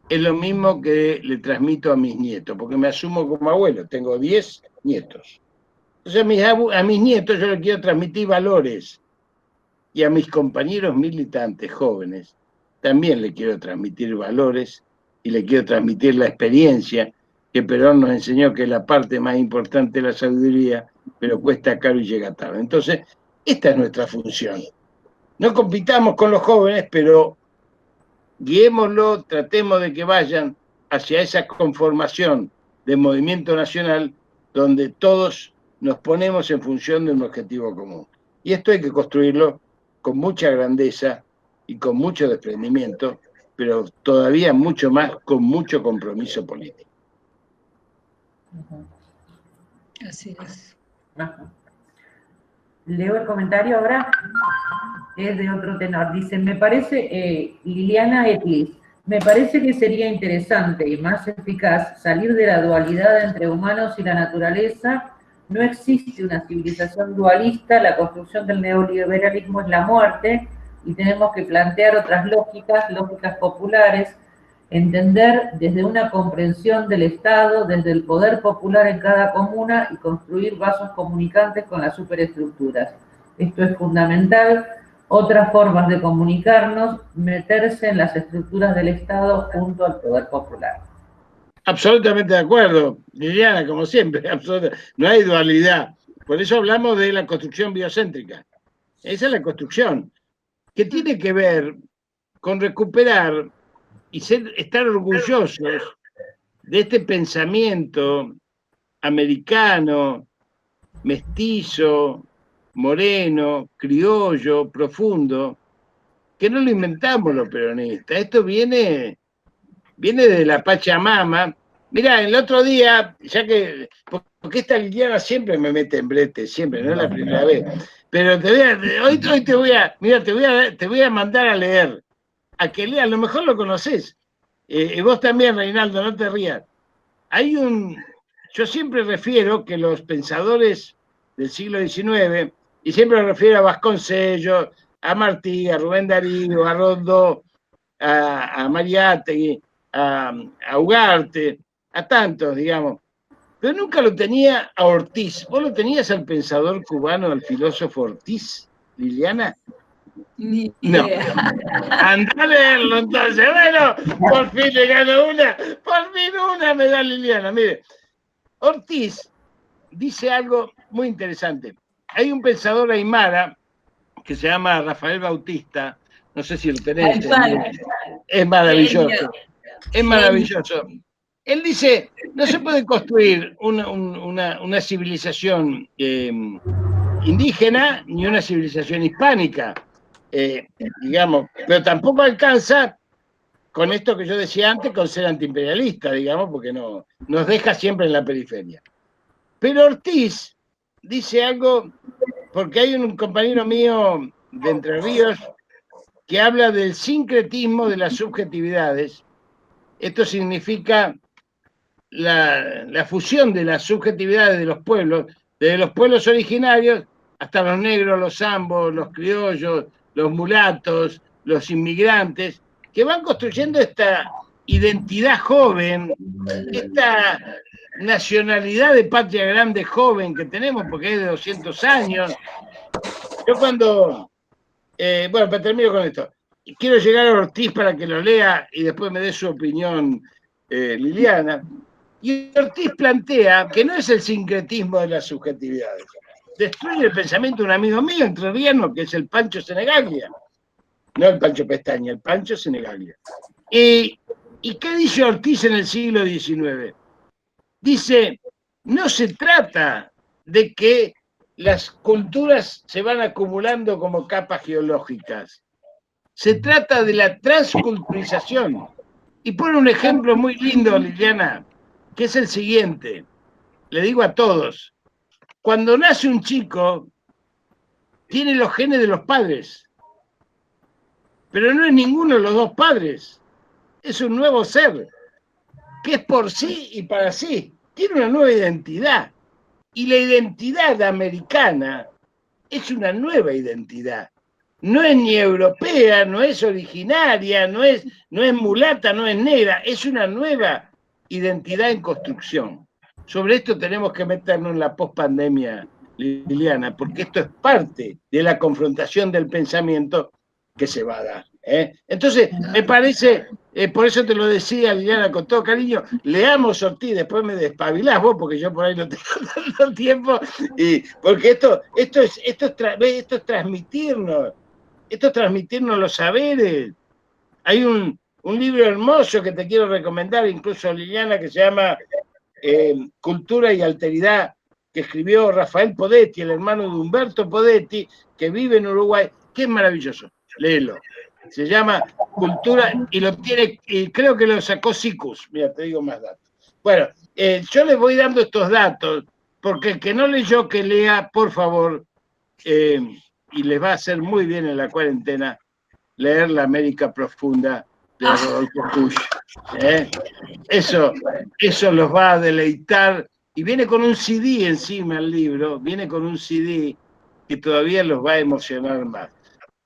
Speaker 3: es lo mismo que le transmito a mis nietos, porque me asumo como abuelo, tengo 10 nietos. Entonces a mis nietos yo les quiero transmitir valores, y a mis compañeros militantes jóvenes también les quiero transmitir valores y les quiero transmitir la experiencia que Perón nos enseñó, que es la parte más importante de la sabiduría, pero cuesta caro y llega tarde. Entonces, esta es nuestra función. No compitamos con los jóvenes, pero guiémoslo, tratemos de que vayan hacia esa conformación de movimiento nacional donde todos nos ponemos en función de un objetivo común. Y esto hay que construirlo con mucha grandeza y con mucho desprendimiento, pero todavía mucho más con mucho compromiso político.
Speaker 7: Así es.
Speaker 4: Ajá. Leo el comentario ahora, es de otro tenor. Dice, me parece, Liliana Etlis, me parece que sería interesante y más eficaz salir de la dualidad entre humanos y la naturaleza. No existe una civilización dualista, la construcción del neoliberalismo es la muerte y tenemos que plantear otras lógicas populares, entender desde una comprensión del Estado, desde el poder popular en cada comuna y construir vasos comunicantes con las superestructuras. Esto es fundamental. Otras formas de comunicarnos, meterse en las estructuras del Estado junto al poder popular.
Speaker 3: Absolutamente de acuerdo, Liliana, como siempre, no hay dualidad. Por eso hablamos de la construcción biocéntrica. Esa es la construcción, que tiene que ver con recuperar y estar orgullosos de este pensamiento americano, mestizo, moreno, criollo, profundo, que no lo inventamos los peronistas. Esto viene de la Pachamama. Mirá, el otro día, ya que, porque esta Liliana siempre me mete en brete, siempre, no es la primera vez, pero hoy te voy a mandar a leer, a que lea, a lo mejor lo conocés, y vos también, Reinaldo, no te rías. Yo siempre refiero que los pensadores del siglo XIX, y siempre me refiero a Vasconcellos, a Martí, a Rubén Darío, a Rondó, a Mariátegui, a Ugarte, a tantos, digamos, pero nunca lo tenía a Ortiz. ¿Vos lo tenías al pensador cubano, al filósofo Ortiz, Liliana?
Speaker 7: Ni
Speaker 3: No.
Speaker 7: idea.
Speaker 3: Andá a leerlo entonces. Bueno, por fin le gano una me da Liliana. Mire, Ortiz dice algo muy interesante. Hay un pensador aymara que se llama Rafael Bautista, no sé si lo tenés. Es maravilloso. Es maravilloso. Él dice, no se puede construir una civilización indígena ni una civilización hispánica, digamos, pero tampoco alcanza con esto que yo decía antes, con ser antiimperialista, digamos, porque no, nos deja siempre en la periferia. Pero Ortiz dice algo, porque hay un compañero mío de Entre Ríos que habla del sincretismo de las subjetividades. Esto significa la fusión de las subjetividades de los pueblos, desde los pueblos originarios hasta los negros, los zambos, los criollos, los mulatos, los inmigrantes, que van construyendo esta identidad joven, esta nacionalidad de patria grande joven que tenemos, porque es de 200 años. Yo cuando, bueno, para terminar con esto, quiero llegar a Ortiz para que lo lea y después me dé su opinión, Liliana. Y Ortiz plantea que no es el sincretismo de las subjetividades. Destruye el pensamiento de un amigo mío entrerriano, que es el Pancho Senegaglia. No el Pancho Pestaña, el Pancho Senegaglia. ¿Y qué dice Ortiz en el siglo XIX? Dice, no se trata de que las culturas se van acumulando como capas geológicas. Se trata de la transculturización. Y pone un ejemplo muy lindo, Liliana, que es el siguiente. Le digo a todos, cuando nace un chico, tiene los genes de los padres, pero no es ninguno de los dos padres, es un nuevo ser, que es por sí y para sí, tiene una nueva identidad, y la identidad americana es una nueva identidad, no es ni europea, no es originaria, no es mulata, no es negra, es una nueva identidad en construcción. Sobre esto tenemos que meternos en la pospandemia, Liliana, porque esto es parte de la confrontación del pensamiento que se va a dar. Entonces, me parece, por eso te lo decía, Liliana, con todo cariño, leamos Ortiz, después me despabilás vos, porque yo por ahí no tengo tanto tiempo, y porque esto es transmitirnos los saberes. Hay un libro hermoso que te quiero recomendar, incluso, Liliana, que se llama Cultura y Alteridad, que escribió Rafael Podetti, el hermano de Humberto Podetti, que vive en Uruguay, que es maravilloso, léelo. Se llama Cultura, y creo que lo sacó Sicus. Mira, te digo más datos. Bueno, yo les voy dando estos datos, porque el que no leyó, que lea, por favor, y les va a hacer muy bien en la cuarentena, leer La América Profunda de Rodolfo Kusch. Eso los va a deleitar, y viene con un CD encima el libro, viene con un CD que todavía los va a emocionar más.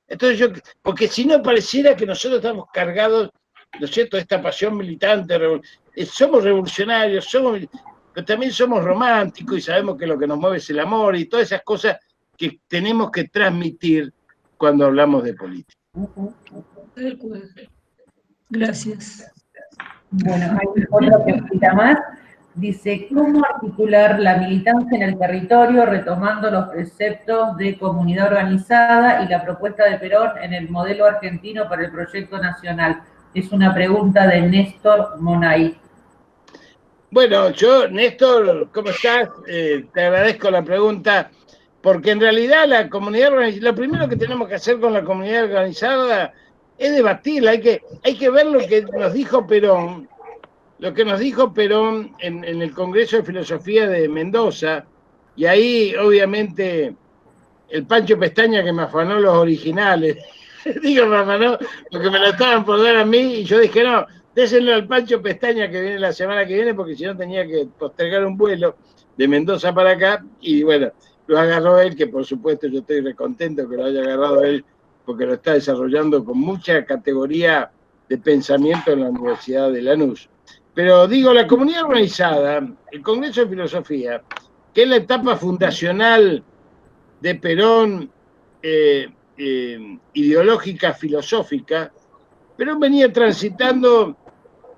Speaker 3: Entonces porque si no pareciera que nosotros estamos cargados, ¿no es cierto?, de esta pasión militante, somos revolucionarios, pero también somos románticos y sabemos que lo que nos mueve es el amor y todas esas cosas que tenemos que transmitir cuando hablamos de política.
Speaker 7: Gracias.
Speaker 4: Bueno, hay otra preguntita más. Dice, ¿cómo articular la militancia en el territorio retomando los preceptos de comunidad organizada y la propuesta de Perón en el modelo argentino para el proyecto nacional? Es una pregunta de Néstor Monay.
Speaker 3: Bueno, Néstor, ¿cómo estás? Te agradezco la pregunta, porque en realidad la comunidad organizada, lo primero que tenemos que hacer con la comunidad organizada es debatirla, hay que ver lo que nos dijo Perón. Lo que nos dijo Perón en el Congreso de Filosofía de Mendoza, y ahí obviamente el Pancho Pestaña que me afanó los originales, digo me afanó porque me lo estaban por dar a mí, y yo dije no, désenlo al Pancho Pestaña que viene la semana que viene, porque si no tenía que postergar un vuelo de Mendoza para acá, y bueno, lo agarró él, que por supuesto yo estoy recontento que lo haya agarrado él, porque lo está desarrollando con mucha categoría de pensamiento en la Universidad de Lanús. Pero digo, la comunidad organizada, el Congreso de Filosofía, que es la etapa fundacional de Perón, ideológica, filosófica, Perón venía transitando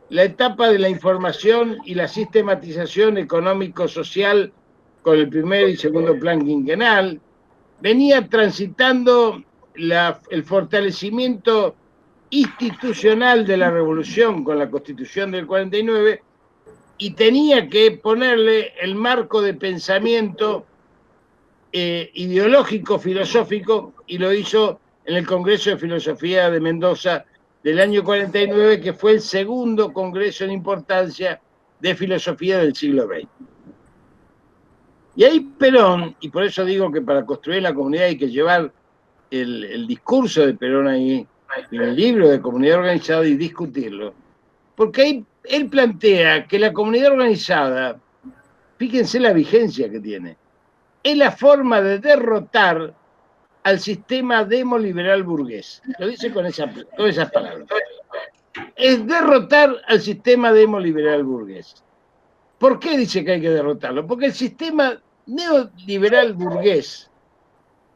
Speaker 3: la etapa de la información y la sistematización económico-social con el primer y segundo plan quinquenal, venía transitando el fortalecimiento institucional de la revolución con la Constitución del 49, y tenía que ponerle el marco de pensamiento ideológico, filosófico, y lo hizo en el Congreso de Filosofía de Mendoza del año 49, que fue el segundo congreso en importancia de filosofía del siglo XX. Y ahí Perón, y por eso digo que para construir la comunidad hay que llevar el discurso de Perón ahí, en el libro de comunidad organizada, y discutirlo. Porque ahí él plantea que la comunidad organizada, fíjense la vigencia que tiene, es la forma de derrotar al sistema demoliberal burgués. Lo dice con esas palabras. Es derrotar al sistema demoliberal burgués. ¿Por qué dice que hay que derrotarlo? Porque el sistema neoliberal burgués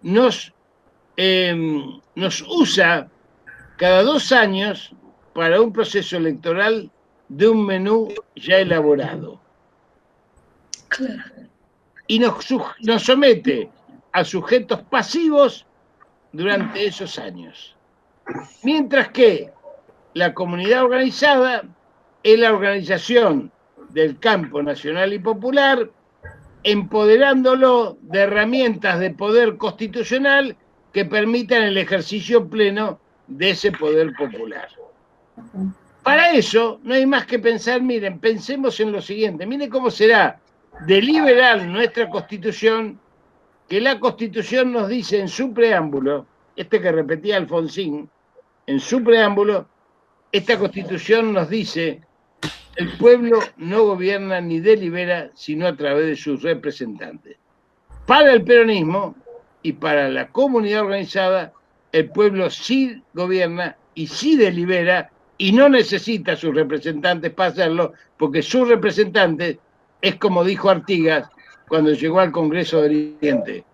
Speaker 3: nos usa cada 2 años para un proceso electoral de un menú ya elaborado. Y nos somete a sujetos pasivos durante esos años. Mientras que la comunidad organizada es la organización del campo nacional y popular, empoderándolo de herramientas de poder constitucional que permitan el ejercicio pleno de ese poder popular. Para eso no hay más que pensar, miren, pensemos en lo siguiente, miren cómo será de liberal nuestra Constitución que la Constitución nos dice en su preámbulo, este que repetía Alfonsín, en su preámbulo, esta Constitución nos dice: el pueblo no gobierna ni delibera sino a través de sus representantes. Para el peronismo y para la comunidad organizada, el pueblo sí gobierna y sí delibera y no necesita a sus representantes para hacerlo, porque sus representantes es como dijo Artigas cuando llegó al Congreso del Oriente: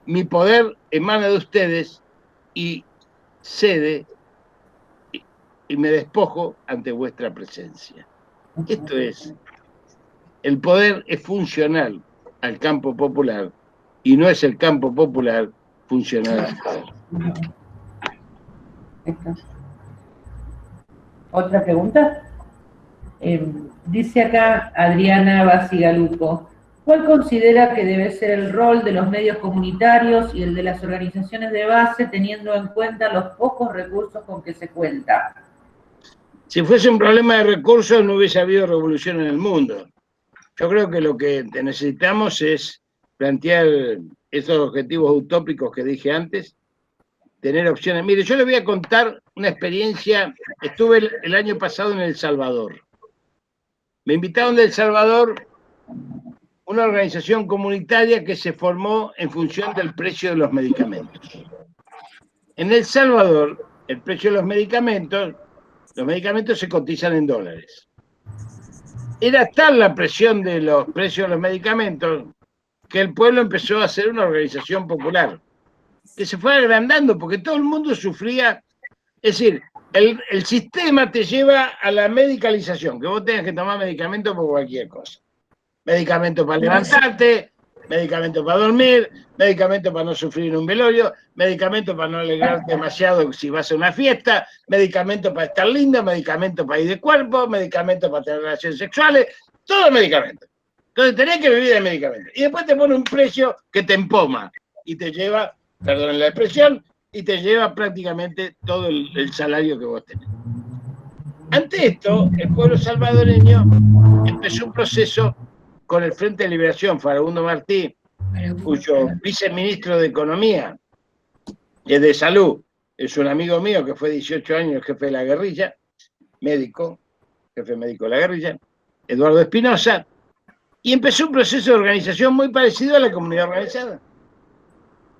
Speaker 3: mi poder emana de ustedes y cede y me despojo ante vuestra presencia. Esto es, el poder es funcional al campo popular y no es el campo popular funcional al poder.
Speaker 4: ¿Otra pregunta? Dice acá Adriana Basigalupo, ¿cuál considera que debe ser el rol de los medios comunitarios y el de las organizaciones de base, teniendo en cuenta los pocos recursos con que se cuenta?
Speaker 3: Si fuese un problema de recursos, no hubiese habido revolución en el mundo. Yo creo que lo que necesitamos es plantear esos objetivos utópicos que dije antes, tener opciones. Mire, yo le voy a contar una experiencia. Estuve el año pasado en El Salvador. Me invitaron de El Salvador una organización comunitaria que se formó en función del precio de los medicamentos. En El Salvador, el precio de los medicamentos se cotizan en dólares. Era tal la presión de los precios de los medicamentos que el pueblo empezó a hacer una organización popular, que se fue agrandando porque todo el mundo sufría. Es decir, el sistema te lleva a la medicalización, que vos tengas que tomar medicamentos por cualquier cosa. Medicamentos para levantarte, medicamentos para dormir, medicamentos para no sufrir en un velorio, medicamentos para no alegrarte demasiado si vas a una fiesta, medicamentos para estar linda, medicamentos para ir de cuerpo, medicamentos para tener relaciones sexuales, todo medicamento. Entonces tenés que vivir de medicamentos. Y después te pone un precio que te empoma y te lleva, perdón la expresión, y te lleva prácticamente todo el salario que vos tenés. Ante esto, el pueblo salvadoreño empezó un proceso con el Frente de Liberación, Farabundo Martí, cuyo viceministro de Economía y de Salud es un amigo mío que fue 18 años jefe de la guerrilla, médico, jefe médico de la guerrilla, Eduardo Espinosa, y empezó un proceso de organización muy parecido a la comunidad organizada.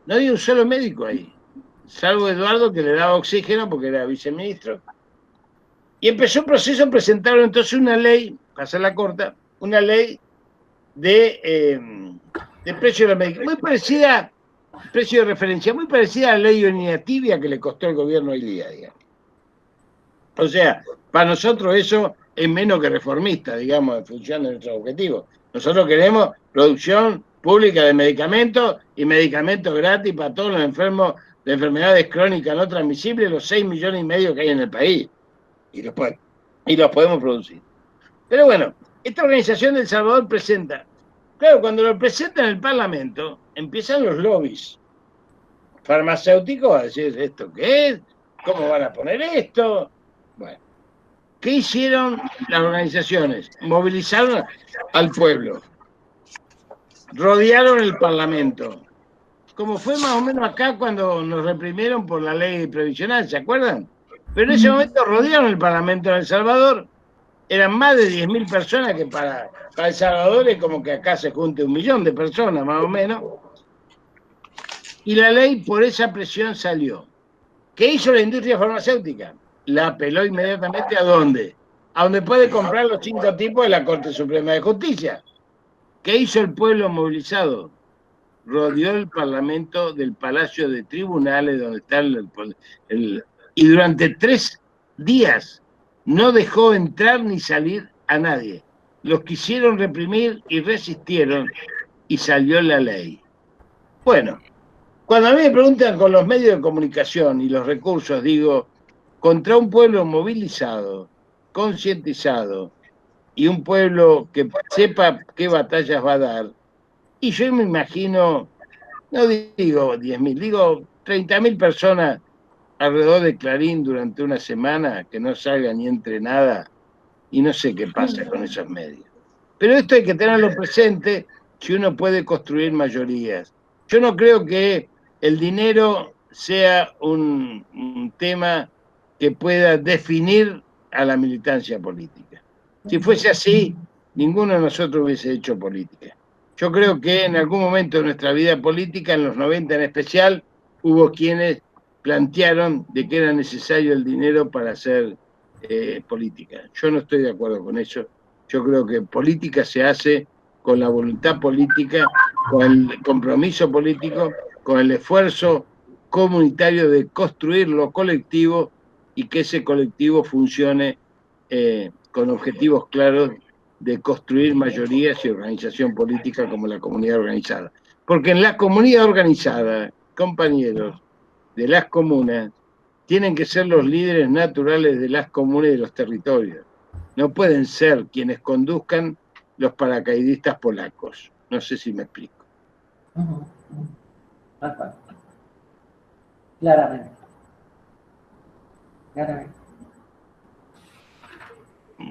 Speaker 3: No había un solo médico ahí, salvo Eduardo, que le daba oxígeno porque era viceministro. Y empezó un proceso, presentaron entonces una ley, para hacerla corta, una ley de precio de los medicamentos, muy parecida, precio de referencia, muy parecida a la ley Unidad Tibia que le costó el gobierno hoy día, digamos. O sea, para nosotros eso es menos que reformista, digamos, en función de nuestros objetivos. Nosotros queremos producción pública de medicamentos y medicamentos gratis para todos los enfermos de enfermedades crónicas no transmisibles, los 6,5 millones que hay en el país. Y los podemos producir. Pero bueno, esta organización de El Salvador presenta. Claro, cuando lo presenta en el Parlamento, empiezan los lobbies farmacéuticos a decir, ¿esto qué es? ¿Cómo van a poner esto? Bueno, ¿qué hicieron las organizaciones? Movilizaron al pueblo, rodearon el Parlamento, como fue más o menos acá cuando nos reprimieron por la ley previsional, ¿se acuerdan? Pero en ese momento rodearon el Parlamento de El Salvador, eran más de 10.000 personas, que para El Salvador es como que acá se junte 1 millón de personas, más o menos. Y la ley por esa presión salió. ¿Qué hizo la industria farmacéutica? La apeló inmediatamente ¿a dónde? A donde puede comprar los 5 tipos de la Corte Suprema de Justicia. ¿Qué hizo el pueblo movilizado? Rodeó el Parlamento del Palacio de Tribunales, donde está y durante 3 días no dejó entrar ni salir a nadie. Los quisieron reprimir y resistieron, y salió la ley. Bueno, cuando a mí me preguntan con los medios de comunicación y los recursos, digo, contra un pueblo movilizado, concientizado, y un pueblo que sepa qué batallas va a dar, y yo me imagino, no digo 10.000, digo 30.000 personas alrededor de Clarín durante una semana, que no salga ni entre nada, y no sé qué pasa con esos medios. Pero esto hay que tenerlo presente si uno puede construir mayorías. Yo no creo que el dinero sea un tema que pueda definir a la militancia política. Si fuese así, ninguno de nosotros hubiese hecho política. Yo creo que en algún momento de nuestra vida política, en los 90 en especial, hubo quienes plantearon de que era necesario el dinero para hacer política. Yo no estoy de acuerdo con eso. Yo creo que política se hace con la voluntad política, con el compromiso político, con el esfuerzo comunitario de construir lo colectivo y que ese colectivo funcione con objetivos claros de construir mayorías y organización política como la comunidad organizada. Porque en la comunidad organizada, compañeros de las comunas, tienen que ser los líderes naturales de las comunas y de los territorios. No pueden ser quienes conduzcan los paracaidistas polacos. No sé si me explico.
Speaker 4: Claramente. Claramente.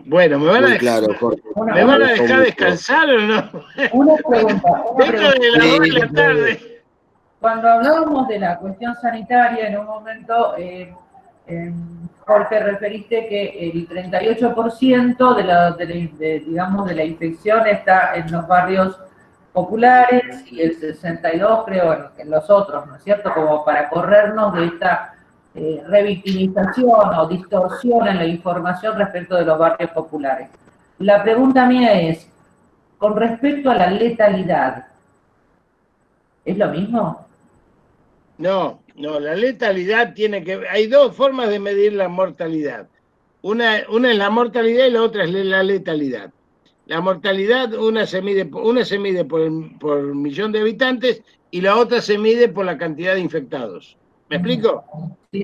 Speaker 3: Bueno, ¿me van a,
Speaker 8: Claro, Jorge.
Speaker 3: ¿me van a dejar descansar o no?
Speaker 4: Una pregunta.
Speaker 3: Dentro de las 2 de la tarde.
Speaker 4: Cuando hablábamos de la cuestión sanitaria, en un momento, Jorge, referiste que el 38% digamos, de la infección está en los barrios populares y el 62% creo en los otros, ¿no es cierto? Como para corrernos de esta revictimización o distorsión en la información respecto de los barrios populares. La pregunta mía es, con respecto a la letalidad, ¿es lo mismo?
Speaker 3: No, la letalidad tiene que... Hay dos formas de medir la mortalidad. Una es la mortalidad y la otra es la letalidad. La mortalidad, una se mide por millón de habitantes y la otra se mide por la cantidad de infectados. ¿Me explico?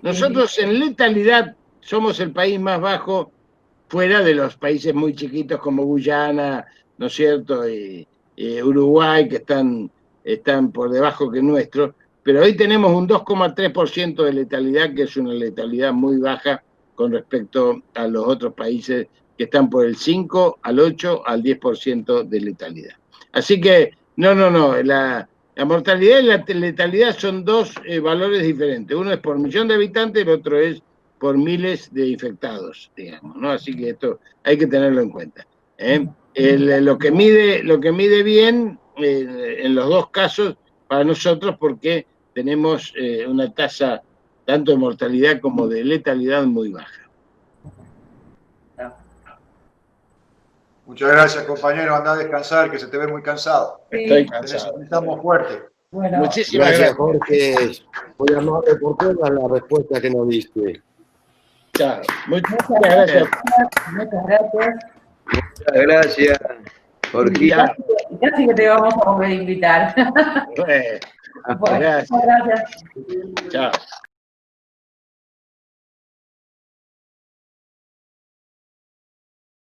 Speaker 3: Nosotros en letalidad somos el país más bajo fuera de los países muy chiquitos como Guyana, ¿no es cierto? Y Uruguay, que están por debajo que nuestro, pero hoy tenemos un 2,3% de letalidad, que es una letalidad muy baja con respecto a los otros países que están por el 5, al 8, al 10% de letalidad. Así que, la mortalidad y la letalidad son dos valores diferentes. Uno es por millón de habitantes, el otro es por miles de infectados, digamos, ¿no? Así que esto hay que tenerlo en cuenta. Lo que mide bien en los dos casos para nosotros, porque tenemos una tasa tanto de mortalidad como de letalidad muy baja.
Speaker 1: Muchas gracias, compañero. Anda a descansar, que se te ve muy cansado.
Speaker 3: Estoy
Speaker 1: Te
Speaker 3: cansado.
Speaker 1: necesitamos fuerte.
Speaker 4: Bueno,
Speaker 3: Muchísimas
Speaker 8: Gracias,
Speaker 3: gracias.
Speaker 8: Jorge. Muy amable por toda la respuesta que nos diste.
Speaker 3: Chao. Muchas gracias.
Speaker 4: muchas gracias.
Speaker 2: Muchas gracias, Jorge.
Speaker 3: Chao.
Speaker 4: Casi que te vamos a volver a invitar.
Speaker 3: Bueno,
Speaker 4: Bueno,
Speaker 3: gracias.
Speaker 4: muchas gracias.
Speaker 3: Chao.